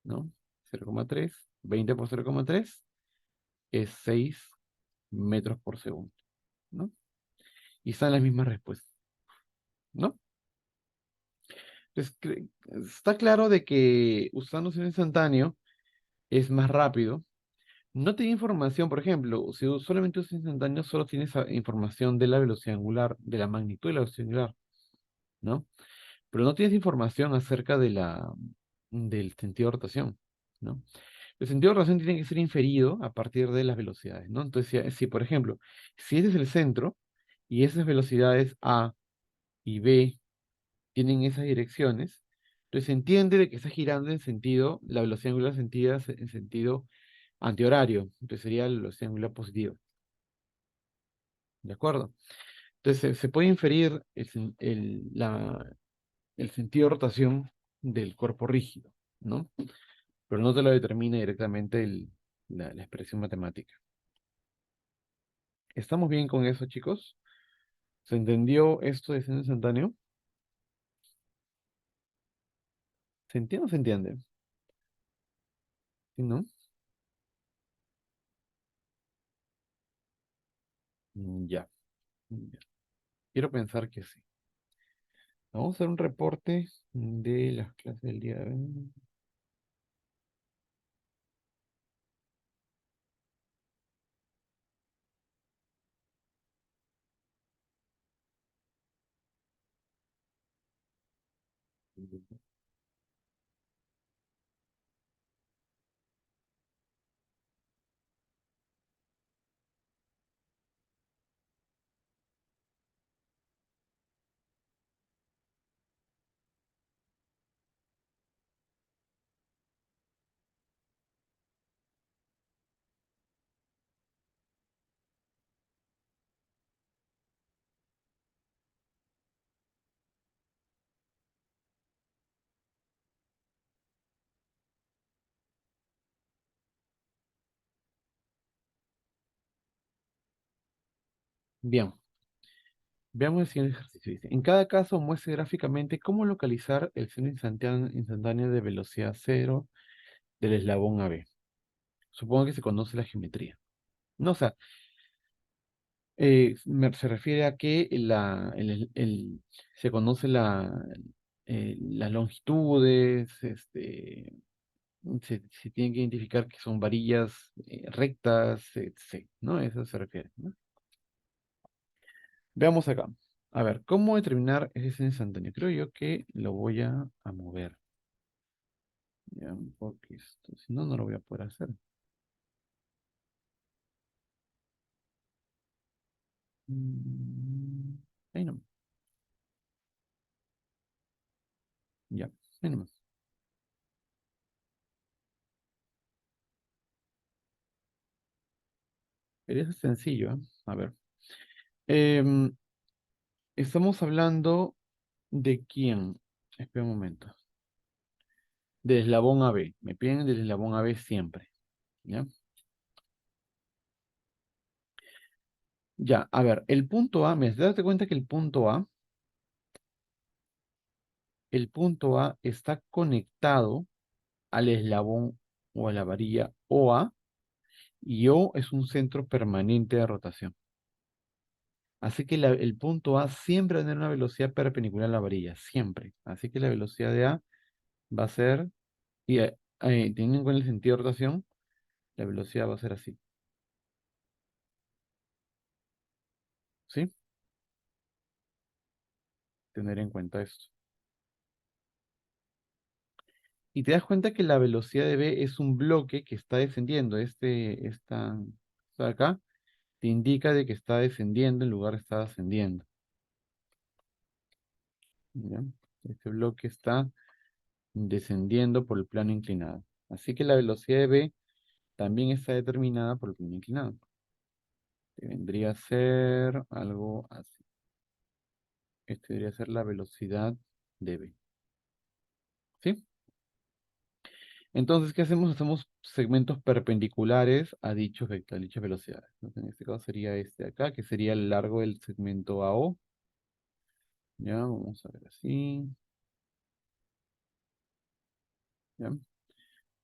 ¿no? 0,3, 20 por 0,3 es 6 metros por segundo, ¿no? Y están las mismas respuestas, ¿no? Entonces, está claro de que usando un instantáneo es más rápido. No tiene información, por ejemplo, si solamente usas instantáneo, solo tienes información de la velocidad angular, de la magnitud de la velocidad angular, ¿no? Pero no tienes información acerca del sentido de rotación, ¿no? El sentido de rotación tiene que ser inferido a partir de las velocidades, ¿no? Entonces, si por ejemplo, si ese es el centro y esas velocidades A y B tienen esas direcciones, entonces se entiende de que está girando en sentido, la velocidad angular sentida en sentido antihorario, entonces sería la velocidad angular positiva, ¿de acuerdo? Entonces se puede inferir el sentido de rotación del cuerpo rígido, ¿no? Pero no te lo determina directamente la expresión matemática. ¿Estamos bien con eso, chicos? ¿Se entendió esto de seno instantáneo? ¿Se entiende o se entiende? ¿Sí, no? Ya. Ya. Quiero pensar que sí. Vamos a hacer un reporte de las clases del día de hoy. Bien, veamos el siguiente ejercicio. Dice, en cada caso muestre gráficamente cómo localizar el seno instantáneo de velocidad cero del eslabón AB. Supongo que se conoce la geometría. No, o sea, se refiere a que se conoce las longitudes, se tienen que identificar que son varillas rectas, etc., ¿no? A eso se refiere, ¿no? Veamos acá. A ver, ¿cómo determinar ese seno instantáneo? Creo yo que lo voy a mover. Ya, porque si no, no lo voy a poder hacer. Mm, Ahí no. Ya, ahí nomás. Pero eso es sencillo, ¿eh? A ver. Em, Estamos hablando de quién. Espera un momento. Del eslabón AB. Me piden del eslabón AB siempre. ¿Ya? Ya, a ver, el punto A, me date cuenta que el punto A está conectado al eslabón o a la varilla OA, y O es un centro permanente de rotación. Así que el punto A siempre va a tener una velocidad perpendicular a la varilla, siempre. Así que la velocidad de A va a ser, y teniendo en cuenta el sentido de rotación, la velocidad va a ser así. ¿Sí? Tener en cuenta esto. Y te das cuenta que la velocidad de B es un bloque que está descendiendo. Esta de acá te indica de que está descendiendo en lugar de estar ascendiendo. ¿Ya? Este bloque está descendiendo por el plano inclinado. Así que la velocidad de B también está determinada por el plano inclinado. Que vendría a ser algo así. Este debería ser la velocidad de B. ¿Sí? Entonces, ¿qué hacemos? Hacemos segmentos perpendiculares a dichas velocidades. Entonces, en este caso sería este de acá, que sería el largo del segmento AO. Ya, vamos a ver así. ¿Ya?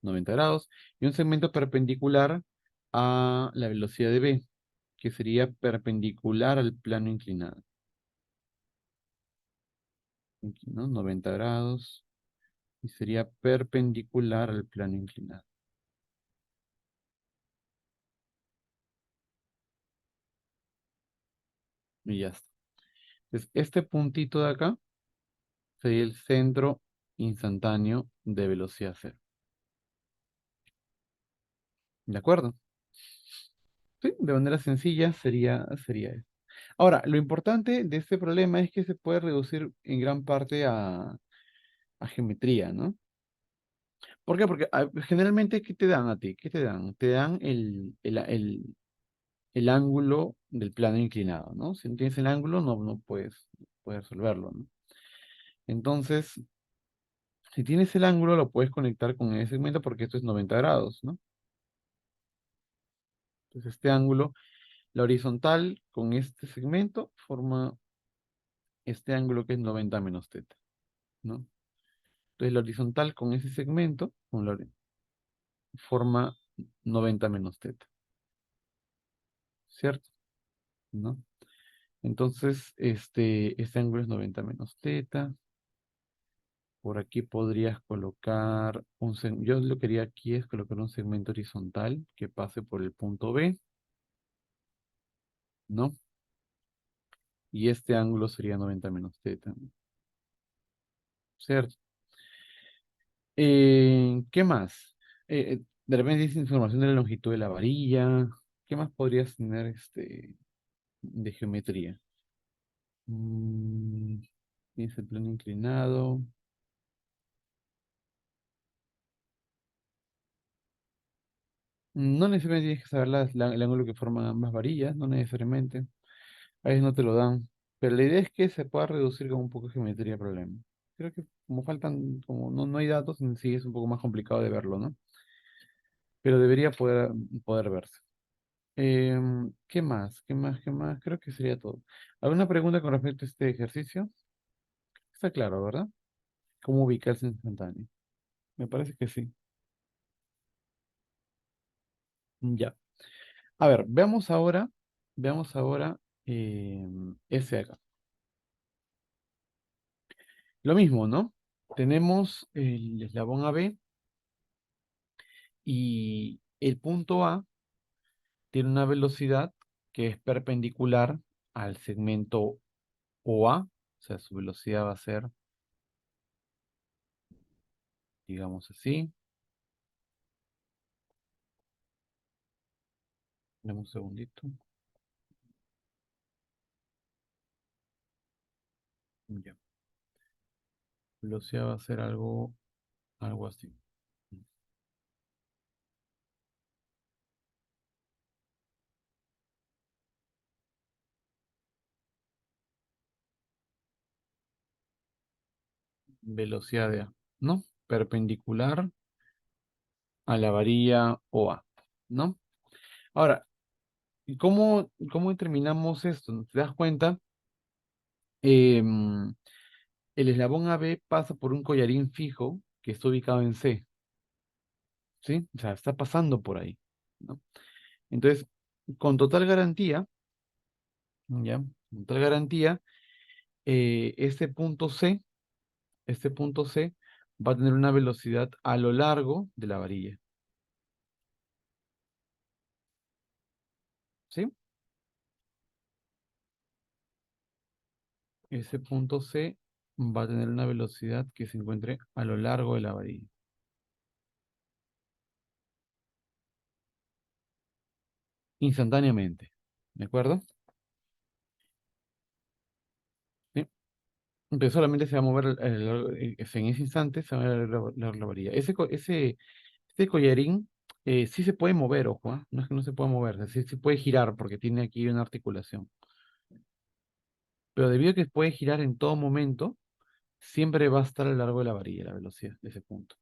90 grados. Y un segmento perpendicular a la velocidad de B, que sería perpendicular al plano inclinado. Aquí, ¿no? 90 grados. Y sería perpendicular al plano inclinado. Y ya está. Entonces, este puntito de acá sería el centro instantáneo de velocidad cero. ¿De acuerdo? Sí, de manera sencilla sería eso. Ahora, lo importante de este problema es que se puede reducir en gran parte a geometría, ¿no? ¿Por qué? Porque generalmente, ¿qué te dan a ti? ¿Qué te dan? Te dan el ángulo del plano inclinado, ¿no? Si no tienes el ángulo, no puedes resolverlo, ¿no? Entonces, si tienes el ángulo, lo puedes conectar con ese segmento porque esto es 90 grados, ¿no? Entonces, este ángulo, la horizontal con este segmento forma este ángulo que es 90 menos teta, ¿no? Entonces, la horizontal con ese segmento forma 90 menos teta, ¿cierto? ¿no? Entonces, este ángulo es 90 menos teta. Por aquí podrías colocar yo lo que quería aquí es colocar un segmento horizontal que pase por el punto B, ¿no? Y este ángulo sería 90 menos teta, ¿cierto? ¿Qué más? De repente dice información de la longitud de la varilla. ¿Qué más podrías tener de geometría? Mm, Tienes el plano inclinado. No necesariamente tienes que saber el ángulo que forman ambas varillas, no necesariamente. A veces no te lo dan. Pero la idea es que se pueda reducir con un poco de geometría el problema. Creo que como faltan, como no hay datos, en sí es un poco más complicado de verlo, ¿no? Pero debería poder verse. ¿Qué más? ¿Qué más? ¿Qué más? Creo que sería todo. ¿Alguna pregunta con respecto a este ejercicio? Está claro, ¿verdad? ¿Cómo ubicarse instantáneo? Me parece que sí. Ya. A ver, veamos ahora ese acá. Lo mismo, ¿no? Tenemos el eslabón AB y el punto A tiene una velocidad que es perpendicular al segmento OA, o sea, su velocidad va a ser, digamos así. Dame un segundito. Ya. Velocidad va a ser algo así. Velocidad de A, ¿no? Perpendicular a la varilla OA, ¿no? Ahora, ¿y cómo determinamos esto? ¿Te das cuenta? Em, el eslabón AB pasa por un collarín fijo que está ubicado en C, ¿sí? O sea, está pasando por ahí, ¿no? Entonces, con total garantía, ¿ya? Con total garantía, eh, este punto C, este punto C va a tener una velocidad a lo largo de la varilla, ¿sí? Ese punto C va a tener una velocidad que se encuentre a lo largo de la varilla, instantáneamente, ¿de acuerdo? ¿Sí? Entonces solamente se va a mover, en ese instante se va a mover la varilla. Este collarín sí se puede mover, ojo, ¿ah? No es que no se pueda mover, sí se puede girar porque tiene aquí una articulación. Pero debido a que puede girar en todo momento, siempre va a estar a lo largo de la varilla, la velocidad de ese punto.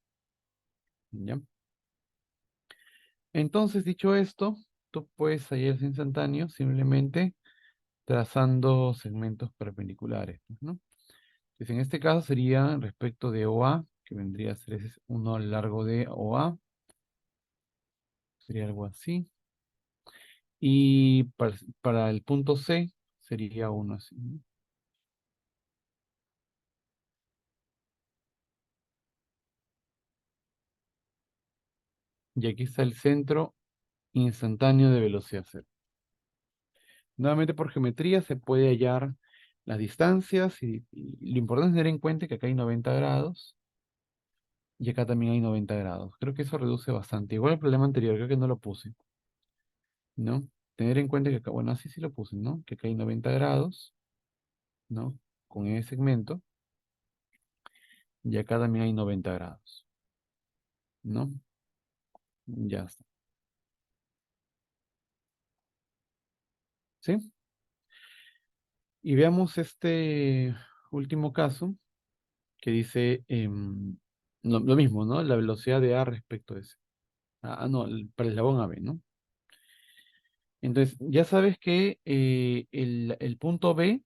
¿Ya? Entonces, dicho esto, tú puedes hallar ese instantáneo simplemente trazando segmentos perpendiculares, ¿no? Entonces, en este caso sería respecto de OA, que vendría a ser ese uno a lo largo de OA, sería algo así. Y para el punto C sería uno así, ¿no? Y aquí está el centro instantáneo de velocidad cero. Nuevamente por geometría se puede hallar las distancias y lo importante es tener en cuenta que acá hay 90 grados y acá también hay 90 grados. Creo que eso reduce bastante. Igual el problema anterior, creo que no lo puse, ¿no? Tener en cuenta que acá, bueno, así sí lo puse, ¿no? Que acá hay 90 grados, ¿no? Con ese segmento y acá también hay 90 grados, ¿no? Ya está. ¿Sí? Y veamos este último caso que dice lo mismo, ¿no? La velocidad de A respecto a ese. No, para el eslabón AB, ¿no? Entonces, ya sabes que el punto B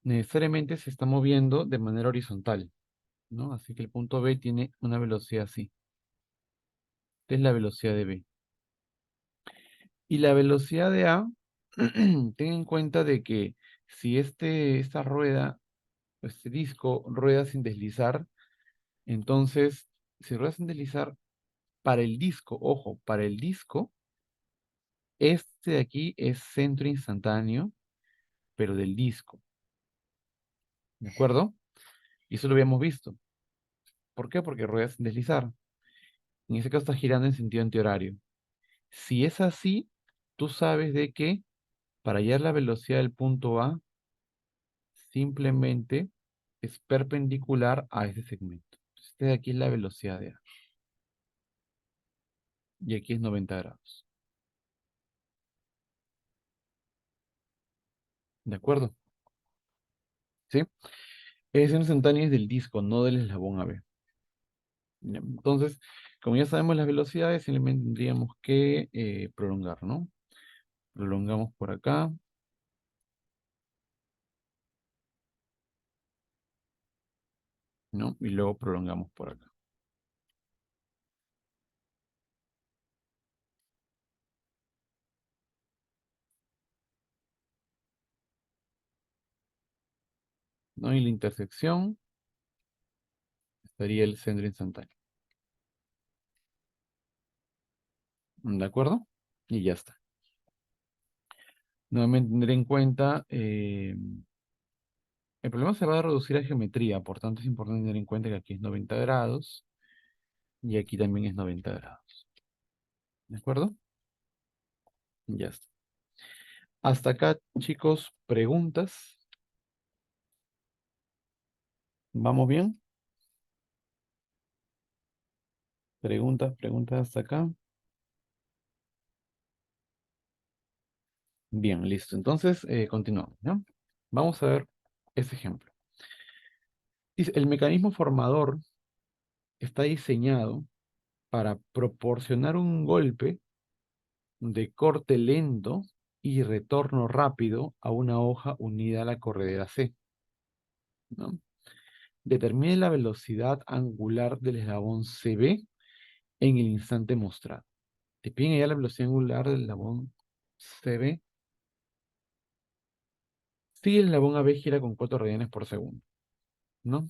necesariamente se está moviendo de manera horizontal, ¿no? Así que el punto B tiene una velocidad así. Esta es la velocidad de B. Y la velocidad de A ten en cuenta de que si esta rueda, este disco rueda sin deslizar, entonces, si rueda sin deslizar, para el disco, ojo, para el disco, este de aquí es centro instantáneo, pero del disco, ¿de acuerdo? Y eso lo habíamos visto. ¿Por qué? Porque rueda sin deslizar. En ese caso está girando en sentido antihorario. Si es así, tú sabes de que para hallar la velocidad del punto A, simplemente es perpendicular a ese segmento. Este de aquí es la velocidad de A. Y aquí es 90 grados. ¿De acuerdo? ¿Sí? Es instantáneo del disco, no del eslabón AB. Ya, entonces, como ya sabemos las velocidades, simplemente tendríamos que prolongar, ¿no? Prolongamos por acá, ¿no? Y luego prolongamos por acá, ¿no? Y la intersección sería el centro instantáneo. ¿De acuerdo? Y ya está. Nuevamente tener en cuenta, el problema se va a reducir a geometría, por tanto es importante tener en cuenta que aquí es 90 grados y aquí también es 90 grados. ¿De acuerdo? Ya está. Hasta acá, chicos, preguntas. ¿Vamos bien? Preguntas hasta acá. Bien, listo. Entonces, continuamos, ¿no? Vamos a ver ese ejemplo. Dice, el mecanismo formador está diseñado para proporcionar un golpe de corte lento y retorno rápido a una hoja unida a la corredera C, ¿no? Determine la velocidad angular del eslabón CB en el instante mostrado. Te piden ya la velocidad angular del eslabón CB si el eslabón AB gira con 4 radianes por segundo, ¿no?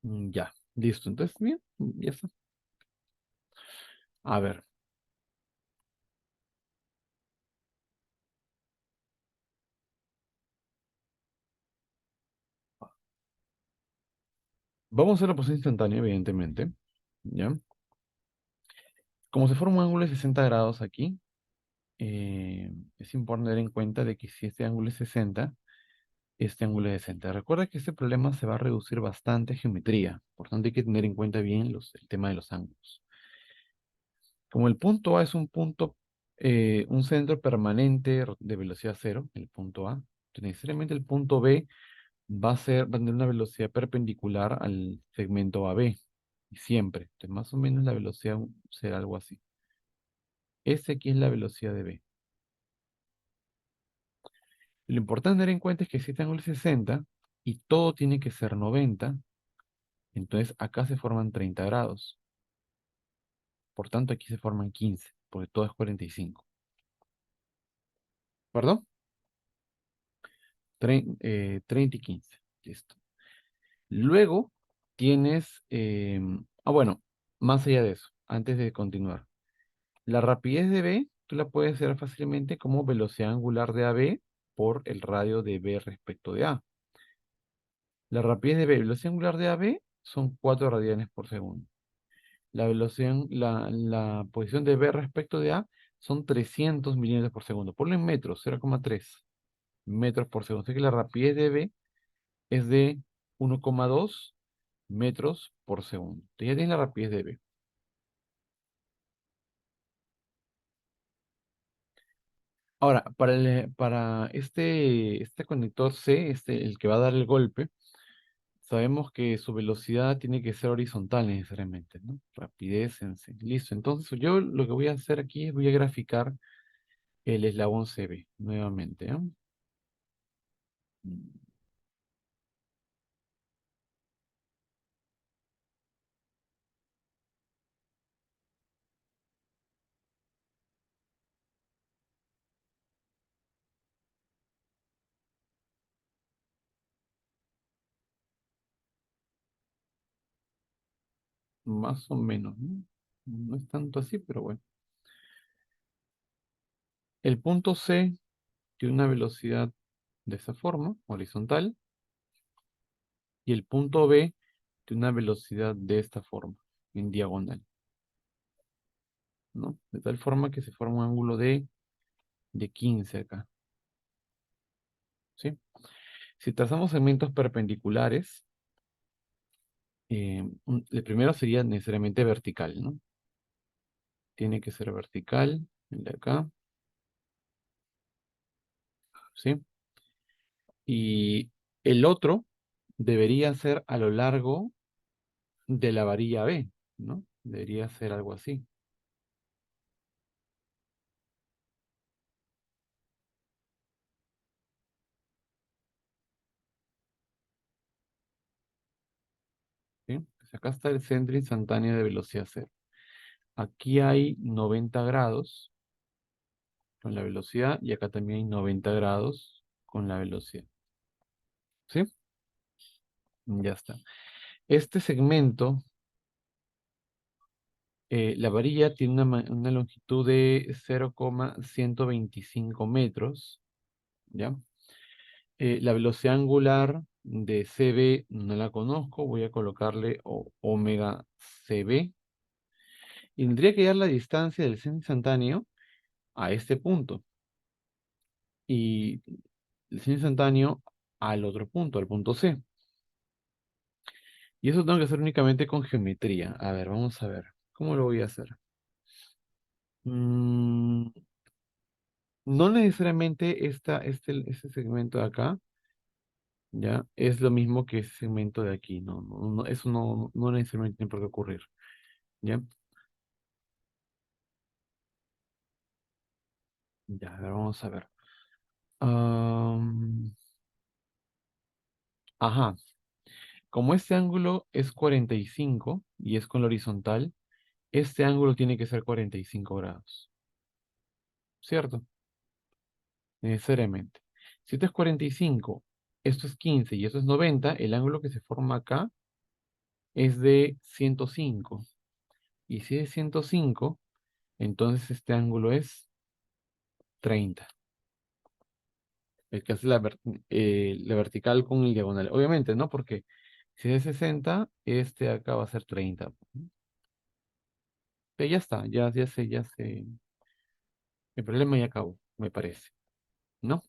Ya, listo. Entonces, bien, ya está. A ver, vamos a hacer la posición instantánea, evidentemente, ¿ya? Como se forma un ángulo de 60 grados aquí, es importante tener en cuenta de que si este ángulo es 60, este ángulo es 60. Recuerda que este problema se va a reducir bastante a geometría, por tanto hay que tener en cuenta bien el tema de los ángulos. Como el punto A es un punto, un centro permanente de velocidad cero, el punto A, entonces necesariamente el punto B va a tener una velocidad perpendicular al segmento AB, y siempre. Entonces más o menos la velocidad será algo así. Ese aquí es la velocidad de B. Lo importante tener en cuenta es que si este ángulo es 60 y todo tiene que ser 90, entonces acá se forman 30 grados. Por tanto, aquí se forman 15, porque todo es 45. ¿Perdón? 30 y 15. Listo. Luego tienes, bueno, más allá de eso, antes de continuar. La rapidez de B, tú la puedes hacer fácilmente como velocidad angular de AB por el radio de B respecto de A. La rapidez de B, velocidad angular de AB, son 4 radianes por segundo. La posición de B respecto de A son 300 milímetros por segundo. Ponlo en metros, 0,3 metros por segundo. Así que la rapidez de B es de 1,2 metros por segundo. Entonces ya tienes la rapidez de B. Ahora, para este conector C, el que va a dar el golpe, sabemos que su velocidad tiene que ser horizontal necesariamente, ¿no? Rapidez en C. Listo. Entonces yo lo que voy a hacer aquí es voy a graficar el eslabón CB nuevamente, ¿no? más o menos, ¿no? No es tanto así, pero bueno. El punto C tiene una velocidad de esa forma, horizontal, y el punto B tiene una velocidad de esta forma, en diagonal, ¿no? De tal forma que se forma un ángulo de 15 acá, ¿sí? Si trazamos segmentos perpendiculares, el primero sería necesariamente vertical, ¿no? Tiene que ser vertical, el de acá, ¿sí? Y el otro debería ser a lo largo de la varilla B, ¿no? Debería ser algo así, ¿sí? Pues acá está el centro instantáneo de velocidad cero. Aquí hay 90 grados con la velocidad y acá también hay 90 grados con la velocidad, ¿sí? Ya está. Este segmento, la varilla tiene una longitud de 0,125 metros, ¿ya? La velocidad angular de CB no la conozco, voy a colocarle omega CB. Y tendría que dar la distancia del centro instantáneo a este punto. Y el centro instantáneo al otro punto, al punto C. Y eso tengo que hacer únicamente con geometría. A ver, vamos a ver. ¿Cómo lo voy a hacer? Mm, no necesariamente este segmento de acá, ¿ya? Es lo mismo que ese segmento de aquí. No, eso no necesariamente tiene por qué ocurrir. ¿Ya? Ya, a ver, vamos a ver. Am, ajá. Como este ángulo es 45 y es con la horizontal, este ángulo tiene que ser 45 grados. ¿Cierto? Necesariamente. Si esto es 45, esto es 15 y esto es 90, el ángulo que se forma acá es de 105. Y si es 105, entonces este ángulo es 30. El que hace la vertical con el diagonal. Obviamente, ¿no? Porque si es 60, este acá va a ser 30. Pero ya está, ya sé. El problema ya acabó, me parece, ¿no?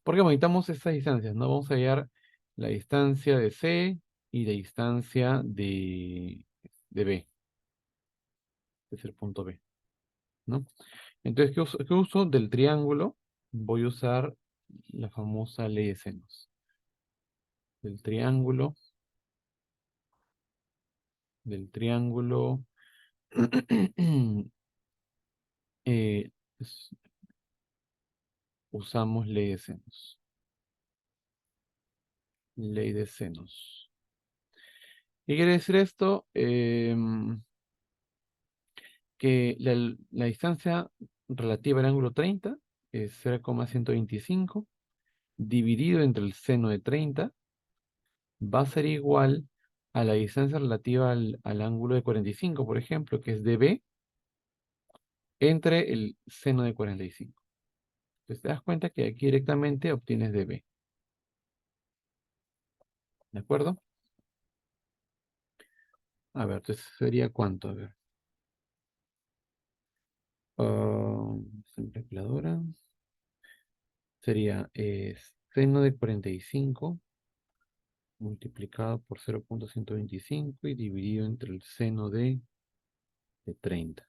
Porque necesitamos estas distancias, ¿no? Vamos a hallar la distancia de C y la distancia de B, que es el punto B, ¿no? Entonces, ¿qué uso del triángulo? Voy a usar la famosa ley de senos. Del triángulo, eh, es- usamos ley de senos. Ley de senos. ¿Qué quiere decir esto? Que la distancia relativa al ángulo 30 es 0,125 dividido entre el seno de 30 va a ser igual a la distancia relativa al ángulo de 45, por ejemplo, que es dB, entre el seno de 45. Entonces te das cuenta que aquí directamente obtienes dB. ¿De acuerdo? A ver, entonces sería cuánto, a ver. Ah, en calculadora. Sería seno de 45 multiplicado por 0,125 y dividido entre el seno de 30.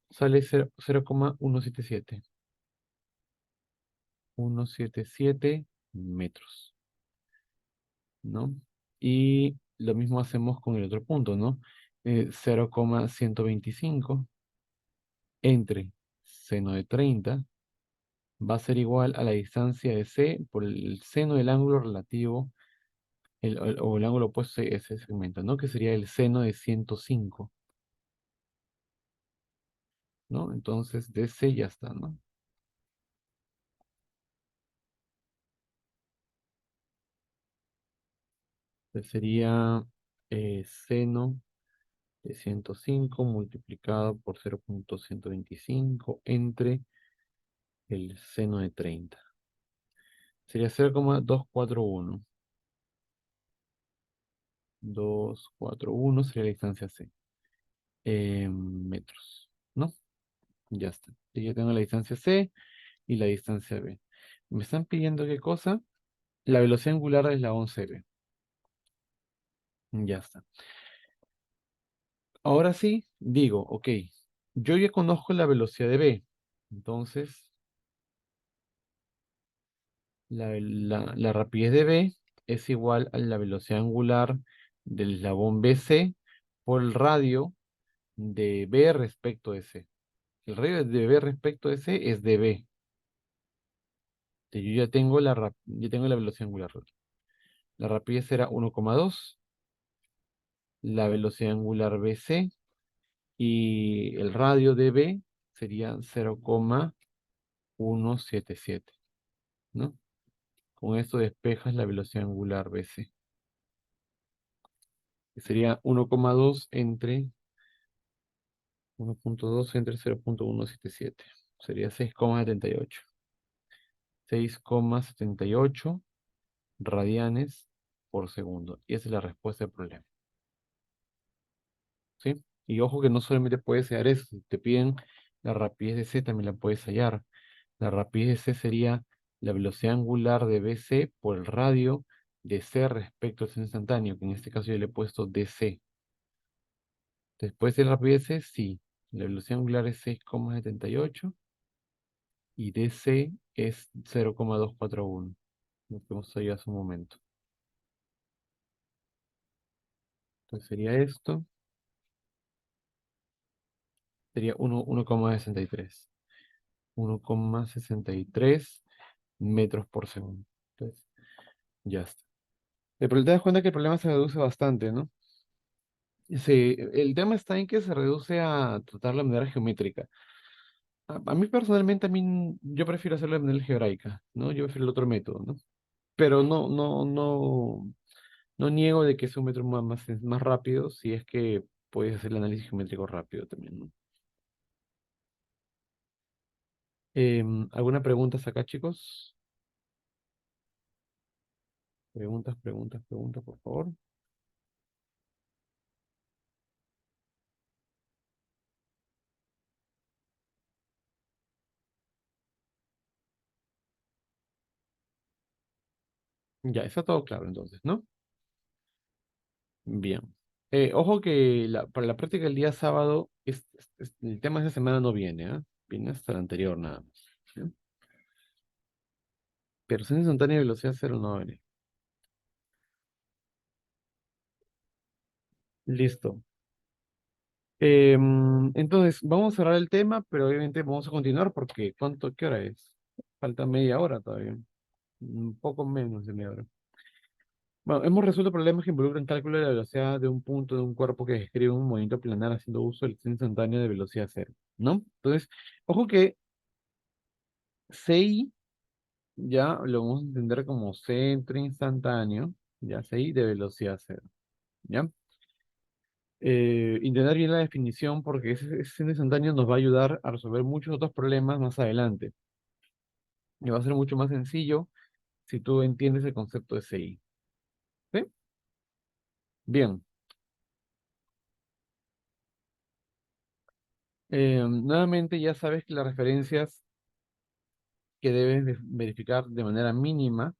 Sale 0,177. 177 metros, ¿no? Y lo mismo hacemos con el otro punto, ¿no? 0,125 entre seno de 30 va a ser igual a la distancia de C por el seno del ángulo relativo, o el ángulo opuesto a ese segmento, ¿no? Que sería el seno de 105, ¿no? Entonces, de C ya está, ¿no? Entonces sería seno. de 105 multiplicado por 0,125 entre el seno de 30. Sería 0,241. 241 sería la distancia C. Metros, ¿no? Ya está. Y ya tengo la distancia C y la distancia B. Me están pidiendo qué cosa. La velocidad angular es la 11B. Ya está. Ahora sí, digo, ok, yo ya conozco la velocidad de B. Entonces, la rapidez de B es igual a la velocidad angular del eslabón BC por el radio de B respecto de C. El radio de B respecto de C es de B. Yo ya tengo la velocidad angular. La rapidez era 1,2, la velocidad angular BC y el radio de B sería 0,177, ¿no? Con esto despejas la velocidad angular BC, que sería 1,2 entre 1,2 entre 0,177. Sería 6,78. 6,78 radianes por segundo. Y esa es la respuesta al problema. ¿Sí? Y ojo que no solamente puedes hallar eso, si te piden la rapidez de C, también la puedes hallar. La rapidez de C sería la velocidad angular de BC por el radio de C respecto al seno instantáneo, que en este caso yo le he puesto DC. Después de la rapidez de C, sí, la velocidad angular es 6,78 y DC es 0,241, lo que hemos hallado hace un momento. Entonces sería esto, sería 1,63. 1,63 metros por segundo. Entonces, ya está. Pero te das cuenta que el problema se reduce bastante, ¿no? Sí, el tema está en que se reduce a tratarlo de manera geométrica. A mí personalmente, yo prefiero hacerlo de manera algebraica, ¿no? Yo prefiero el otro método, ¿no? Pero no niego de que es un método más rápido si es que puedes hacer el análisis geométrico rápido también, ¿no? ¿Alguna pregunta acá, chicos? Preguntas, por favor. Ya, está todo claro entonces, ¿no? Bien. Ojo que para la práctica del día sábado, el tema de esta semana no viene, ¿ah? Viene hasta el anterior nada más. ¿Sí? Pero sin instantánea velocidad cero no va a venir. Listo. Entonces, vamos a cerrar el tema, pero obviamente vamos a continuar porque ¿qué hora es? Falta media hora todavía. Un poco menos de media hora. Bueno, hemos resuelto problemas que involucran cálculo de la velocidad de un punto de un cuerpo que describe un movimiento planar haciendo uso del instantáneo de velocidad cero, ¿no? Entonces, ojo que CI ya lo vamos a entender como centro instantáneo, ya CI de velocidad cero, ¿ya? Intentar bien la definición porque ese centro instantáneo nos va a ayudar a resolver muchos otros problemas más adelante. Y va a ser mucho más sencillo si tú entiendes el concepto de CI. ¿Sí? Bien. Nuevamente ya sabes que las referencias que debes verificar de manera mínima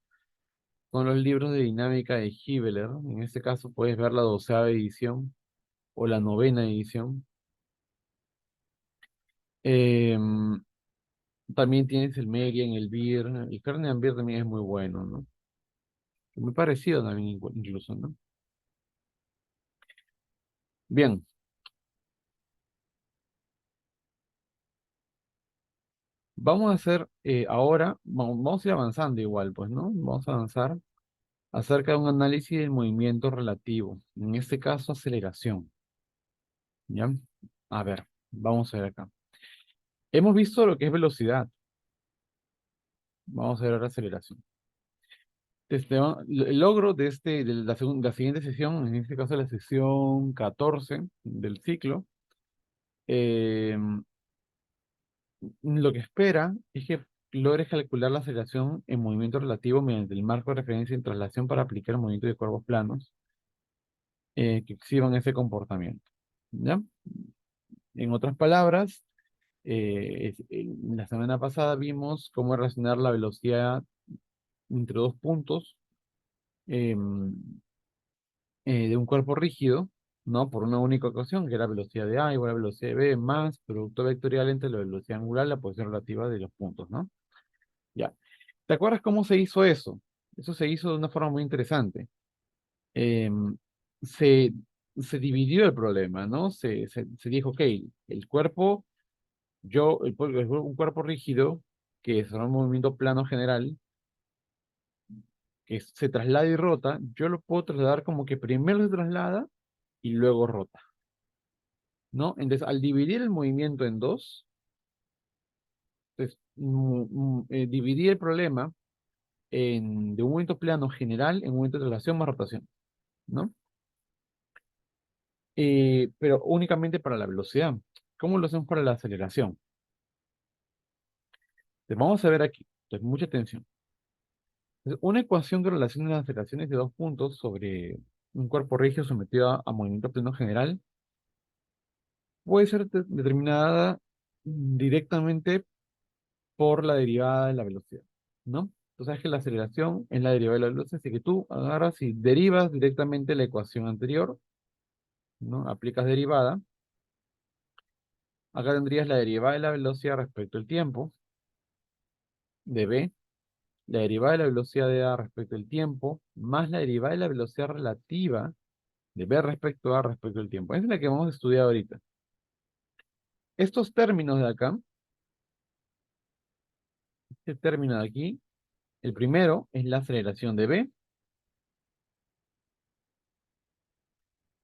son los libros de dinámica de Hibbeler. En este caso puedes ver la 12ª edición o la 9ª edición. Em, También tienes el Merian, el Beer. El Kernel Beer también es muy bueno, ¿no? Muy parecido también incluso, ¿no? Bien, vamos a hacer ahora, vamos a ir avanzando igual, pues, ¿no? Vamos a avanzar acerca de un análisis del movimiento relativo. En este caso, aceleración, ¿ya? A ver, vamos a ver acá. Hemos visto lo que es velocidad. Vamos a ver ahora aceleración. El logro de la siguiente sesión, en este caso la sesión 14 del ciclo, eh, lo que espera es que logres calcular la aceleración en movimiento relativo mediante el marco de referencia en traslación para aplicar el movimiento de cuerpos planos que exhiban ese comportamiento. ¿Ya? En otras palabras, la semana pasada vimos cómo relacionar la velocidad entre dos puntos em, de un cuerpo rígido, ¿no? Por una única ecuación, que era velocidad de A igual a velocidad de B, más producto vectorial entre la velocidad angular y la posición relativa de los puntos, ¿no? Ya. ¿Te acuerdas cómo se hizo eso? Eso se hizo de una forma muy interesante. Em, se, se dividió el problema, ¿no? Se dijo, ok, el cuerpo, un cuerpo rígido, que es un movimiento plano general, que se traslada y rota, yo lo puedo trasladar como que primero se traslada y luego rota, ¿no? Entonces, al dividir el movimiento en dos, entonces, dividí el problema de un movimiento plano general en un movimiento de traslación más rotación, ¿no? Pero únicamente para la velocidad. ¿Cómo lo hacemos para la aceleración? Entonces, vamos a ver aquí. Entonces, mucha atención. Entonces, una ecuación que relaciona las aceleraciones de dos puntos sobre un cuerpo rígido sometido a movimiento plano general puede ser determinada directamente por la derivada de la velocidad, ¿no? Tú sabes que la aceleración es la derivada de la velocidad, así que tú agarras y derivas directamente la ecuación anterior, ¿no? Aplicas derivada. Acá tendrías la derivada de la velocidad respecto al tiempo de v, la derivada de la velocidad de a respecto al tiempo, más la derivada de la velocidad relativa de v respecto a respecto al tiempo. Esa es la que vamos a estudiar ahorita. Estos términos de acá, este término de aquí, el primero es la aceleración de v,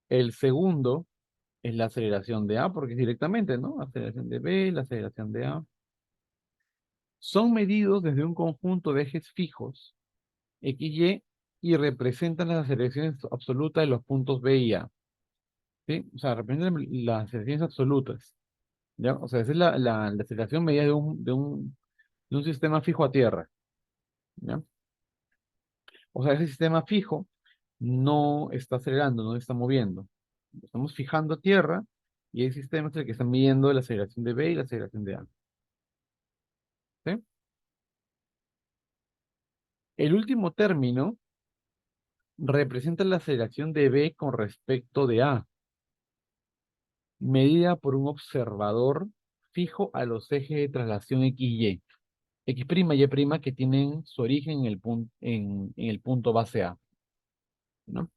el segundo es la aceleración de a, porque es directamente, ¿no? Aceleración de b, la aceleración de a. Son medidos desde un conjunto de ejes fijos, x, y representan las aceleraciones absolutas de los puntos b y a. ¿Sí? O sea, representan las aceleraciones absolutas. ¿Ya? O sea, esa es la aceleración medida de un sistema fijo a tierra. ¿Ya? O sea, ese sistema fijo no está acelerando, no está moviendo. Estamos fijando a tierra y el sistema es el que está midiendo la aceleración de B y la aceleración de A. ¿Sí? El último término representa la aceleración de B con respecto de A, medida por un observador fijo a los ejes de traslación X y Y. X' y Y' que tienen su origen en el punto base A, ¿no?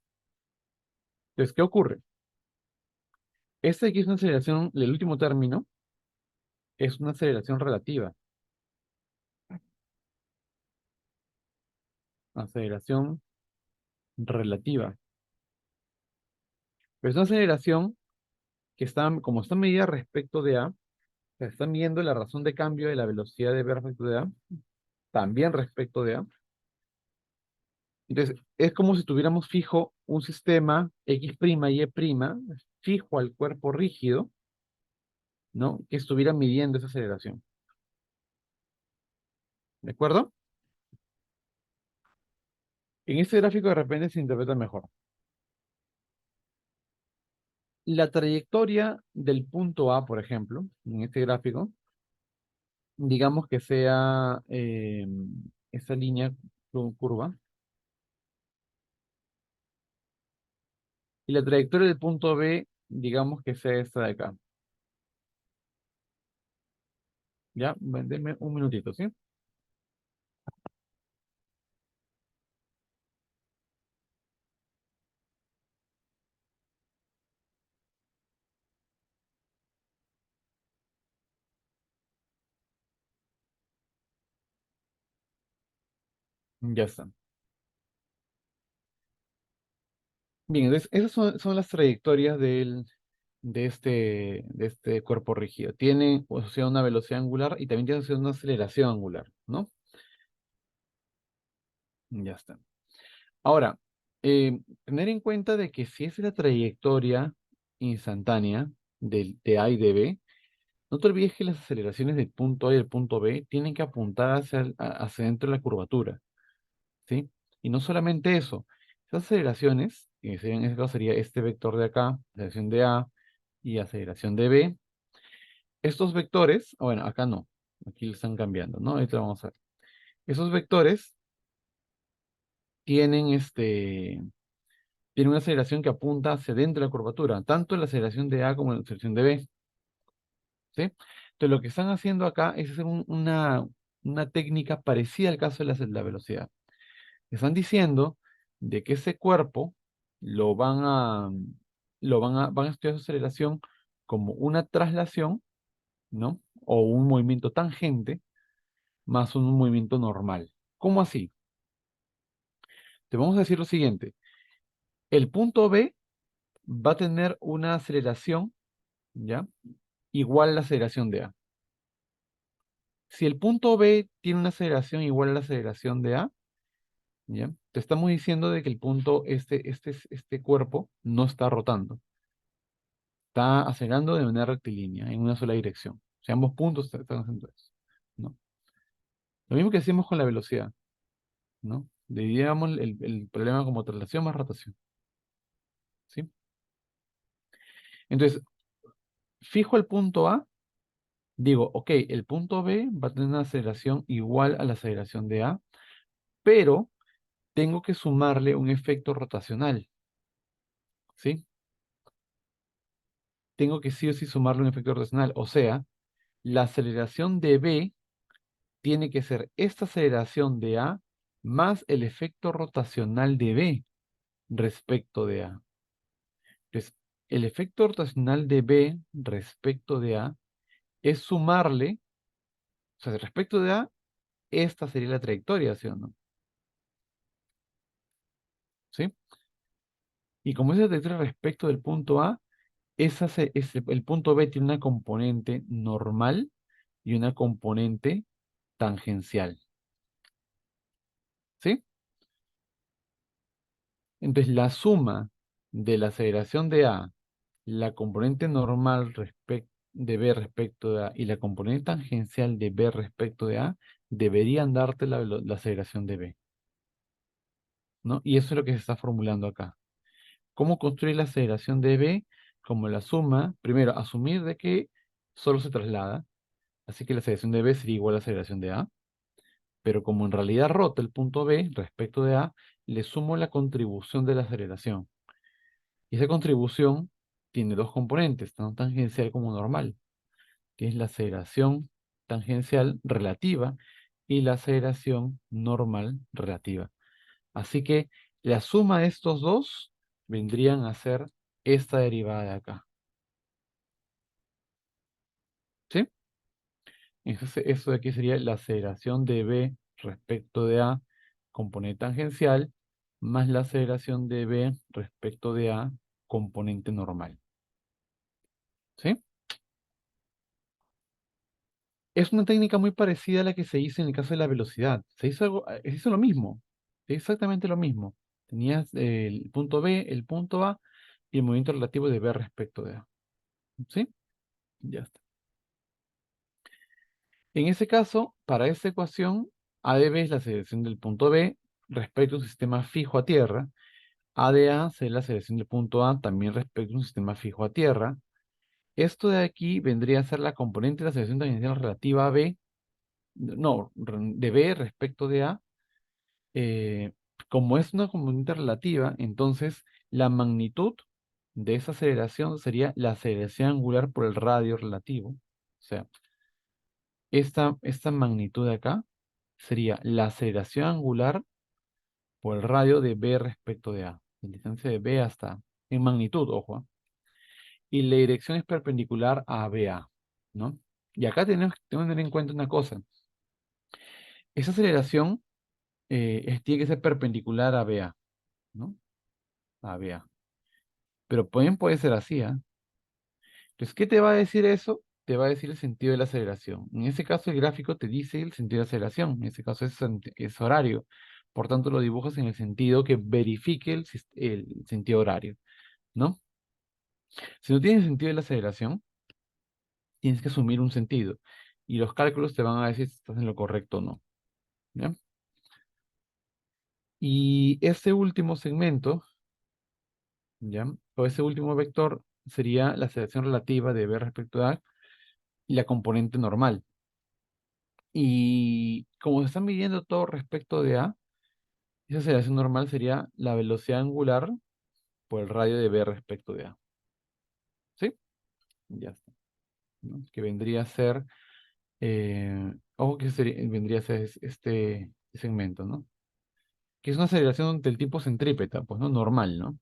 Entonces, ¿qué ocurre? Este aquí es una aceleración, el último término es una aceleración relativa. Aceleración relativa. Pero es una aceleración que está, como está medida respecto de A, se está midiendo la razón de cambio de la velocidad de B respecto de A, también respecto de A. Entonces, es como si tuviéramos fijo un sistema X' y Y', fijo al cuerpo rígido, ¿no? Que estuviera midiendo esa aceleración. ¿De acuerdo? En este gráfico de repente se interpreta mejor. La trayectoria del punto A, por ejemplo, en este gráfico, digamos que sea esa línea curva, y la trayectoria del punto B, digamos que sea esta de acá. Ya, denme un minutito, ¿sí? Ya está. Bien, entonces esas son las trayectorias de este cuerpo rígido. Tiene asociada una velocidad angular y también tiene asociada una aceleración angular, ¿no? Ya está. Ahora, tener en cuenta de que si es la trayectoria instantánea de A y de B, no te olvides que las aceleraciones del punto A y del punto B tienen que apuntar hacia dentro de la curvatura, ¿sí? Y no solamente eso, esas aceleraciones, que en este caso sería este vector de acá, aceleración de A y aceleración de B, estos vectores, bueno, acá no, aquí lo están cambiando, ¿no? Ahorita vamos a ver. Esos vectores tienen tiene una aceleración que apunta hacia dentro de la curvatura, tanto la aceleración de A como la aceleración de B, ¿sí? Entonces lo que están haciendo acá es hacer una técnica parecida al caso de la velocidad. Están diciendo de que ese cuerpo lo van a, van a estudiar su aceleración como una traslación, ¿no? O un movimiento tangente más un movimiento normal. ¿Cómo así? Te vamos a decir lo siguiente. El punto B va a tener una aceleración, ¿ya? Igual a la aceleración de A. Si el punto B tiene una aceleración igual a la aceleración de A, ¿ya? Te estamos diciendo de que el punto, este cuerpo no está rotando, está acelerando de manera rectilínea, en una sola dirección. O sea, ambos puntos están haciendo eso, ¿no? Lo mismo que hacemos con la velocidad, ¿no? Dividíamos el problema como traslación más rotación, ¿sí? Entonces, fijo el punto A, digo, ok, el punto B va a tener una aceleración igual a la aceleración de A, pero tengo que sumarle un efecto rotacional, ¿sí? Tengo que sí o sí sumarle un efecto rotacional. O sea, la aceleración de B tiene que ser esta aceleración de A más el efecto rotacional de B respecto de A. Entonces, el efecto rotacional de B respecto de A es sumarle, o sea, respecto de A, esta sería la trayectoria, ¿sí o no? ¿Sí? Y como es la trayectoria respecto del punto A, el punto B tiene una componente normal y una componente tangencial. ¿Sí? Entonces, la suma de la aceleración de A, la componente normal de B respecto de A y la componente tangencial de B respecto de A, deberían darte la aceleración de B, ¿no? Y eso es lo que se está formulando acá. ¿Cómo construir la aceleración de B? Como la suma, primero, asumir de que solo se traslada, así que la aceleración de B sería igual a la aceleración de A, pero como en realidad rota el punto B respecto de A, le sumo la contribución de la aceleración. Y esa contribución tiene dos componentes, tanto tangencial como normal, que es la aceleración tangencial relativa y la aceleración normal relativa. Así que la suma de estos dos vendrían a ser esta derivada de acá. ¿Sí? Entonces, eso de aquí sería la aceleración de B respecto de A, componente tangencial, más la aceleración de B respecto de A, componente normal. ¿Sí? Es una técnica muy parecida a la que se hizo en el caso de la velocidad. Se hizo lo mismo, exactamente lo mismo. Tenías el punto B, el punto A y el movimiento relativo de B respecto de A. ¿Sí? Ya está. En ese caso, para esta ecuación, A de B es la aceleración del punto B respecto a un sistema fijo a tierra. A de A será la aceleración del punto A también respecto a un sistema fijo a tierra. Esto de aquí vendría a ser la componente de la aceleración tangencial relativa a B, no, de B respecto de A. eh, Como es una componente relativa, entonces la magnitud de esa aceleración sería la aceleración angular por el radio relativo. O sea, esta magnitud de acá sería la aceleración angular por el radio de B respecto de A. En distancia de B hasta, en magnitud, ojo. Y la dirección es perpendicular a BA, ¿no? Y acá tenemos que tener en cuenta una cosa. Esa aceleración tiene que ser perpendicular a BA, ¿no? A BA. Pero puede ser así, ¿ah? Entonces, ¿qué te va a decir eso? Te va a decir el sentido de la aceleración. En ese caso, el gráfico te dice el sentido de aceleración. En ese caso, es horario. Por tanto, lo dibujas en el sentido que verifique el sentido horario, ¿no? Si no tienes sentido de la aceleración, tienes que asumir un sentido. Y los cálculos te van a decir si estás en lo correcto o no. ¿Ya? Y ese último segmento, ¿ya? O ese último vector sería la aceleración relativa de v respecto a y la componente normal. Y como se está midiendo todo respecto de a, esa aceleración normal sería la velocidad angular por el radio de v respecto de a. ¿Sí? Ya está. ¿No? Que vendría a ser, ojo que vendría a ser este segmento, ¿no? Que es una aceleración del tipo centrípeta, pues, ¿no? Normal, ¿no?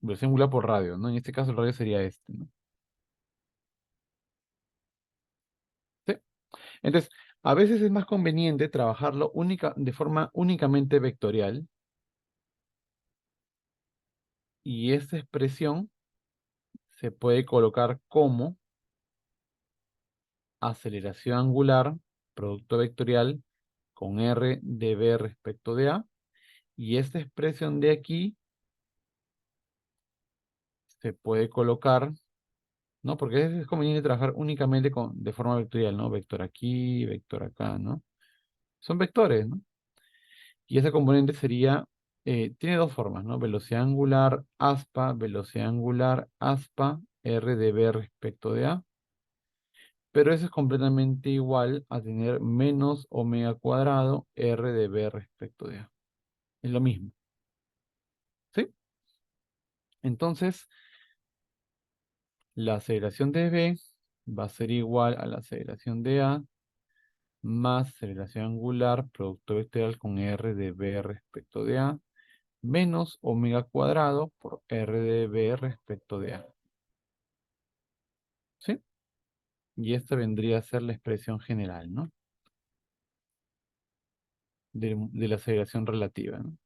Velocidad angular por radio, ¿no? En este caso el radio sería este, ¿no? ¿Sí? Entonces, a veces es más conveniente trabajarlo de forma únicamente vectorial y esta expresión se puede colocar como aceleración angular, producto vectorial, con r de v respecto de a, y esta expresión de aquí se puede colocar, ¿no? Porque es conveniente trabajar únicamente de forma vectorial, ¿no? Vector aquí, vector acá, ¿no? Son vectores, ¿no? Y esa componente sería, tiene dos formas, ¿no? Velocidad angular aspa, r de v respecto de a, pero eso es completamente igual a tener menos omega cuadrado r de v respecto de a. Es lo mismo, ¿sí? Entonces, la aceleración de v va a ser igual a la aceleración de a más aceleración angular, producto vectorial con r de v respecto de a, menos omega cuadrado por r de v respecto de a. ¿Sí? Y esta vendría a ser la expresión general, ¿no? De la aceleración relativa, ¿no?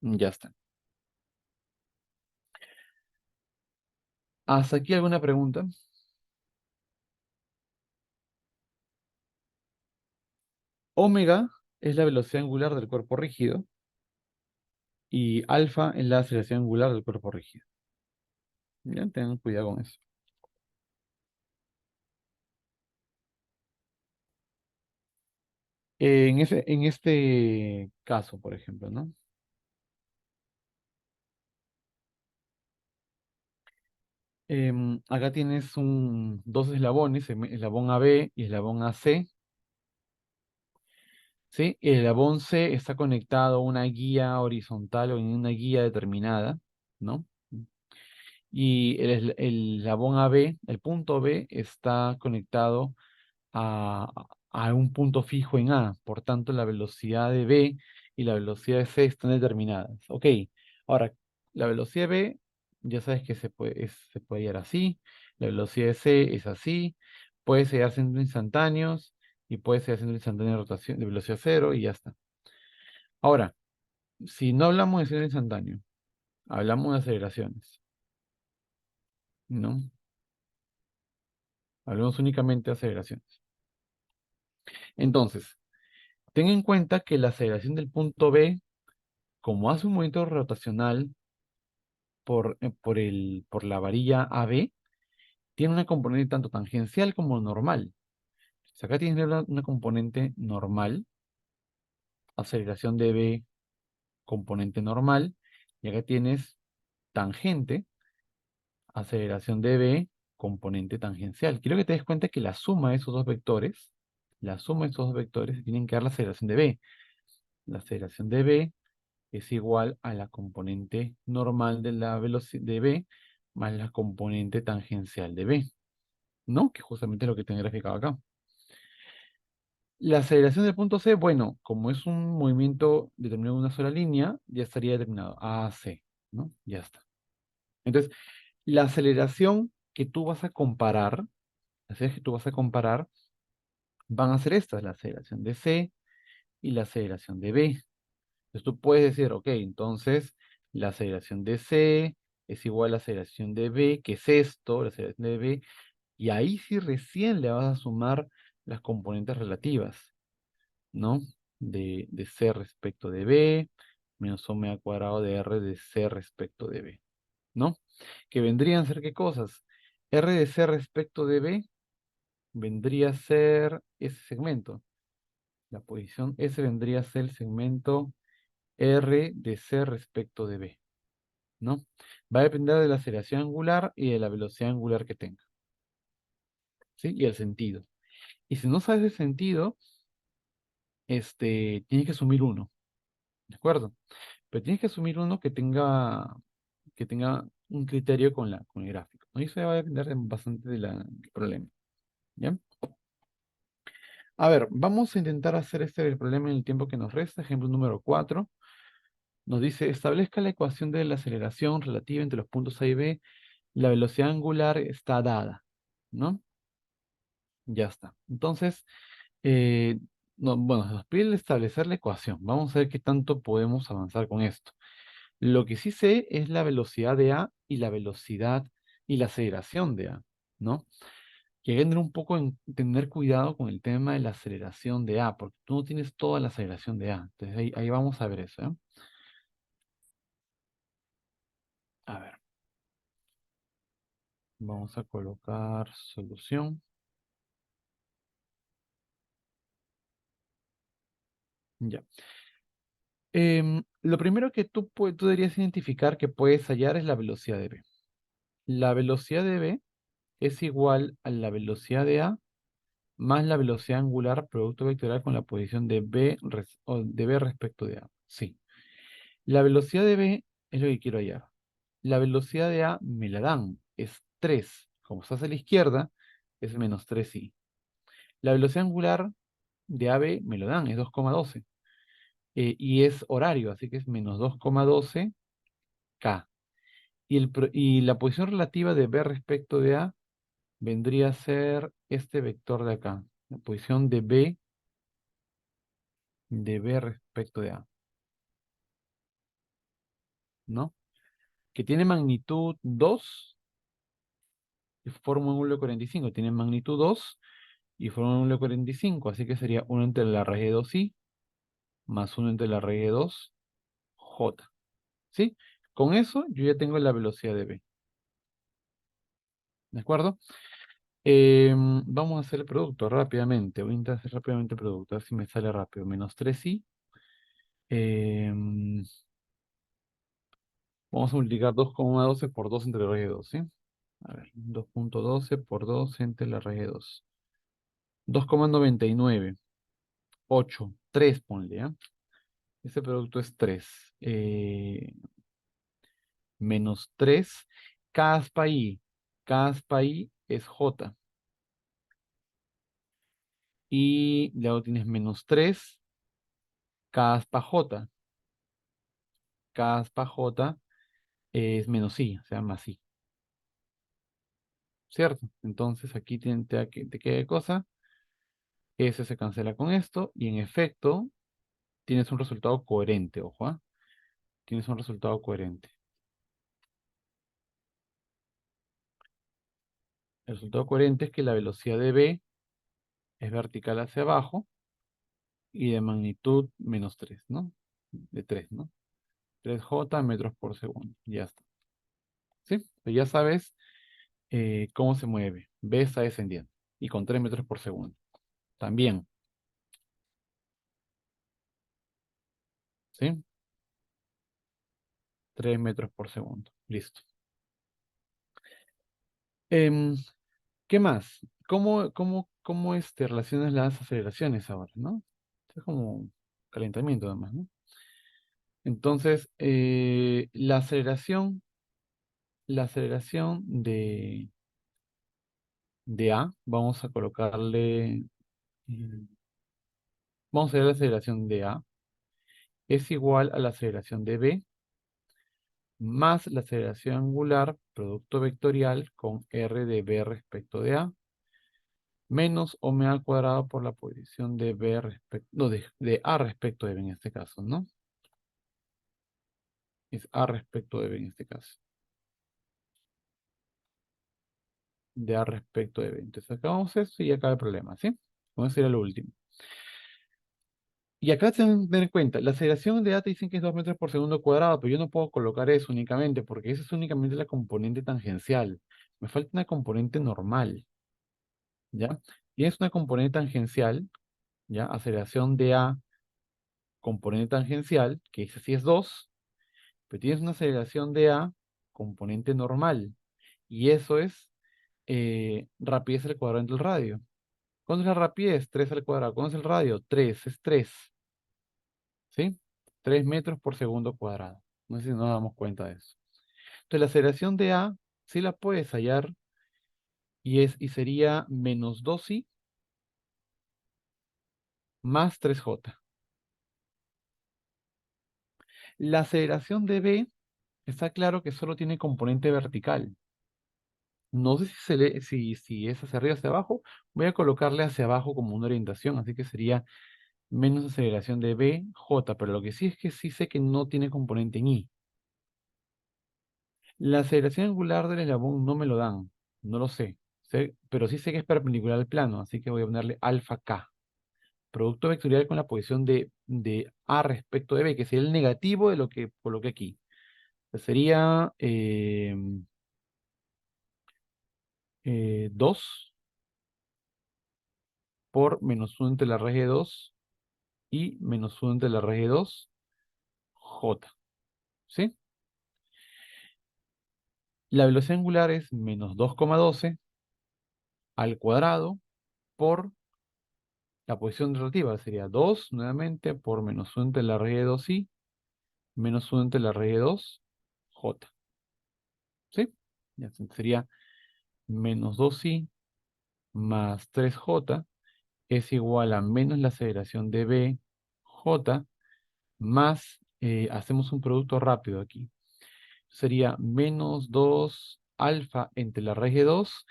Ya está. ¿Hasta aquí alguna pregunta? Omega es la velocidad angular del cuerpo rígido y alfa es la aceleración angular del cuerpo rígido. Ya, tengan cuidado con eso. En este caso, por ejemplo, ¿no? Acá tienes dos eslabones, eslabón AB y eslabón AC, ¿sí? El eslabón C está conectado a una guía horizontal o en una guía determinada, ¿no? Y el eslabón AB, el punto B, está conectado a, a un punto fijo en A. Por tanto, la velocidad de B y la velocidad de C están determinadas. Ok, ahora, la velocidad de B, ya sabes que se puede hallar así. La velocidad de C es así. Puede ser a centros instantáneos y puede ser a centros instantáneos de rotación de velocidad cero y ya está. Ahora, si no hablamos de centro instantáneo, hablamos de aceleraciones, ¿no? Hablamos únicamente de aceleraciones. Entonces, ten en cuenta que la aceleración del punto B, como hace un movimiento rotacional por la varilla AB, tiene una componente tanto tangencial como normal. O sea, acá tienes una componente normal, aceleración de B, componente normal, y acá tienes tangente, aceleración de B, componente tangencial. Quiero que te des cuenta que la suma de esos dos vectores, la suma de esos dos vectores tienen que dar la aceleración de B. La aceleración de B es igual a la componente normal de la velocidad de B más la componente tangencial de B, ¿no? Que justamente es lo que tengo graficado acá. La aceleración del punto C, bueno, como es un movimiento determinado en una sola línea, ya estaría determinado A a C, ¿no? Ya está. Entonces, la aceleración que tú vas a comparar, las aceleraciones que tú vas a comparar van a ser estas, la aceleración de C y la aceleración de B. Entonces tú puedes decir, ok, entonces la aceleración de C es igual a la aceleración de B, que es esto, la aceleración de B, y ahí sí recién le vas a sumar las componentes relativas, ¿no? de C respecto de B, menos omega cuadrado de R de C respecto de B, ¿no? Que vendrían a ser ¿qué cosas? R de C respecto de B vendría a ser ese segmento. La posición S vendría a ser el segmento R de C respecto de B, ¿no? Va a depender de la aceleración angular y de la velocidad angular que tenga, ¿sí? Y el sentido. Y si no sabes el sentido, tienes que asumir uno, ¿de acuerdo? Pero tienes que asumir uno que tenga un criterio con el gráfico, ¿no? Y eso va a depender bastante del problema, ¿ya? A ver, vamos a intentar hacer el problema en el tiempo que nos resta. Ejemplo número 4. Nos dice, establezca la ecuación de la aceleración relativa entre los puntos A y B. La velocidad angular está dada, ¿no? Ya está. Entonces, eh, no, bueno, nos pide establecer la ecuación. Vamos a ver qué tanto podemos avanzar con esto. Lo que sí sé es la velocidad de A y la velocidad y la aceleración de A, ¿no? Que hay que tener un poco tener cuidado con el tema de la aceleración de A, porque tú no tienes toda la aceleración de A. Entonces ahí vamos a ver eso, ¿eh? A ver, vamos a colocar solución. Ya. Lo primero que tú deberías identificar que puedes hallar es la velocidad de B. La velocidad de B es igual a la velocidad de A más la velocidad angular producto vectorial con la posición de de B respecto de A. Sí. La velocidad de B es lo que quiero hallar. La velocidad de A me la dan, es 3. Como estás a la izquierda, es menos 3i. La velocidad angular de AB me lo dan, es 2,12. Y es horario, así que es menos 2,12 K. Y la posición relativa de B respecto de A vendría a ser este vector de acá. La posición de B respecto de A, ¿no? Que tiene magnitud 2 y forma un ángulo de 45. Tiene magnitud 2 y forma un ángulo de 45. Así que sería 1 entre la raíz de 2i más 1 entre la raíz de 2j. ¿Sí? Con eso yo ya tengo la velocidad de B. ¿De acuerdo? Vamos a hacer el producto rápidamente. Voy a intentar hacer rápidamente el producto. A ver si me sale rápido. Menos 3i. em, Vamos a multiplicar 2,12 por 2 entre la raíz de 2, ¿sí? A ver, 2,12 por 2 entre la raíz de 2. 2,99. 8. 3, ponle, ¿ya? Ese producto es 3. Menos 3. Caspa I. Caspa I es J. Y luego tienes menos 3. Caspa J. Caspa J es menos I, o sea, más I. ¿Cierto? Entonces aquí te queda cosa. Ese se cancela con esto. Y en efecto, tienes un resultado coherente, ojo, ¿ah? Tienes un resultado coherente. El resultado coherente es que la velocidad de B es vertical hacia abajo y de magnitud menos 3, ¿no? De 3, ¿no? 3J metros por segundo. Ya está. ¿Sí? Pues ya sabes cómo se mueve. B está descendiendo y con 3 metros por segundo. También, ¿sí? 3 metros por segundo. Listo. Em, ¿Qué más? ¿Cómo relacionas las aceleraciones ahora, no? Es como calentamiento además, ¿no? Entonces, la aceleración de A, mm, vamos a ver la aceleración de A, es igual a la aceleración de B, más la aceleración angular, producto vectorial, con R de B respecto de A, menos omega al cuadrado por la posición de B respecto, no, de A respecto de B en este caso, ¿no? Es A respecto de B en este caso. De A respecto de B. Entonces acabamos esto y acaba el problema, ¿sí? Vamos a ir a lo último. Y acá tienen que tener en cuenta, la aceleración de A te dicen que es 2 metros por segundo cuadrado, pero yo no puedo colocar eso únicamente, porque esa es únicamente la componente tangencial. Me falta una componente normal, ¿ya? Tienes una componente tangencial, ¿ya? Aceleración de A, componente tangencial, que esa sí es 2, pero tienes una aceleración de A, componente normal, y eso es rapidez al cuadrado del radio. ¿Cuánto es la rapidez? 3 al cuadrado. ¿Cuánto es el radio? 3 es 3. ¿Sí? 3 metros por segundo cuadrado. No sé si nos damos cuenta de eso. Entonces la aceleración de A sí la puedes hallar y sería menos 2i más 3j. La aceleración de B está claro que solo tiene componente vertical. No sé si es hacia arriba o hacia abajo. Voy a colocarle hacia abajo como una orientación, así que sería menos aceleración de B, J, pero lo que sí es que sí sé que no tiene componente en I. La aceleración angular del eslabón no me lo dan, no lo sé, pero sí sé que es perpendicular al plano, así que voy a ponerle alfa K. Producto vectorial con la posición de A respecto de B, que sería el negativo de lo que coloqué aquí. Sería 2 por menos 1 entre la raíz de 2 y menos 1 entre la raíz de 2, J. ¿Sí? La velocidad angular es menos 2,12 al cuadrado por la posición relativa. Sería 2 nuevamente por menos 1 entre la raíz de 2i menos 1 entre la raíz de 2, j. ¿Sí? Ya, sería menos 2i más 3j es igual a menos la aceleración de b, j, más, hacemos un producto rápido aquí. Sería menos 2 alfa entre la raíz de 2,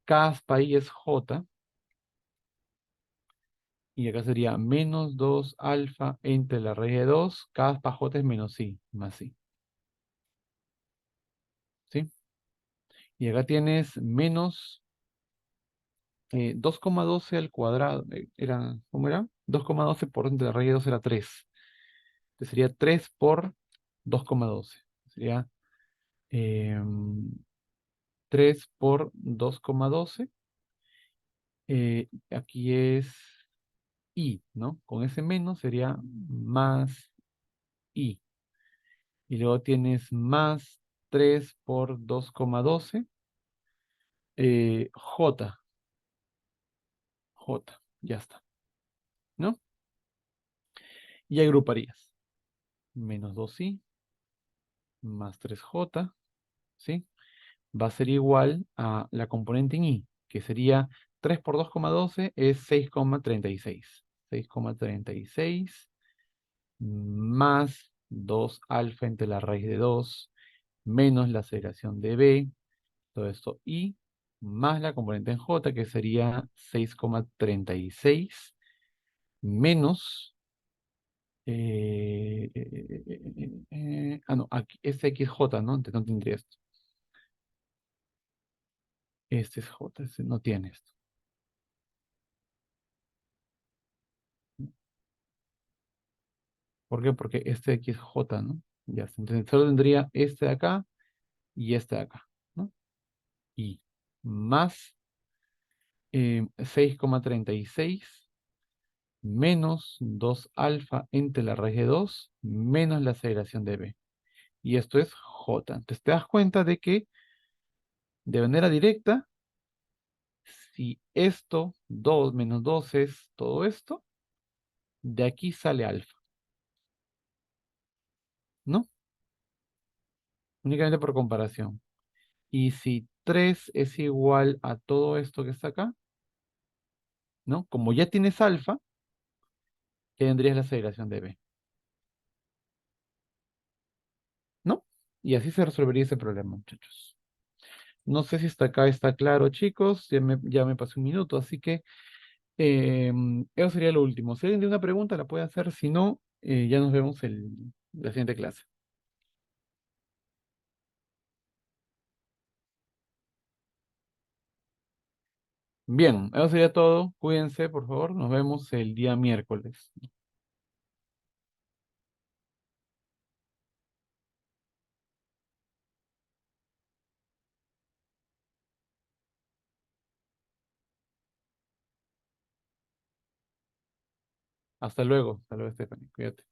caspa i es j, y acá sería menos 2 alfa entre la raíz de 2, caspa j es menos i, más i. ¿Sí? Y acá tienes menos 2,12 al cuadrado. ¿Cómo era? 2,12 por entre la raíz de 2 era 3. Entonces sería 3 por 2,12. Sería em, 3 por 2,12. Aquí es i, ¿no? Con ese menos sería más i. Y luego tienes más 3 por 2,12. J, J, ya está, ¿no? Y agruparías. Menos 2i más 3j, ¿sí? Va a ser igual a la componente en i, que sería 3 por 2,12 es 6,36. 6,36 más 2 alfa entre la raíz de 2 menos la aceleración de b, todo esto i, más la componente en j, que sería 6,36 menos no, aquí, este aquí es J, ¿no? Entonces no tendría esto. Este es J, este no tiene esto. ¿Por qué? Porque este de aquí es J, ¿no? Ya está. Entonces solo tendría este de acá y este de acá, ¿no? Y más 6,36 menos 2 alfa entre la raíz de 2 menos la aceleración de B. Y esto es J. Entonces te das cuenta de que de manera directa, si esto 2 menos 2 es todo esto, de aquí sale alfa, ¿no? Únicamente por comparación. Y si 3 es igual a todo esto que está acá, ¿no? Como ya tienes alfa, ya tendrías la aceleración de B, ¿no? Y así se resolvería ese problema, muchachos. No sé si hasta acá está claro, chicos. Ya me pasé un minuto, así que eso sería lo último. Si alguien tiene una pregunta, la puede hacer. Si no, ya nos vemos en la siguiente clase. Bien, eso sería todo. Cuídense, por favor. Nos vemos el día miércoles. Hasta luego, Stephanie. Cuídate.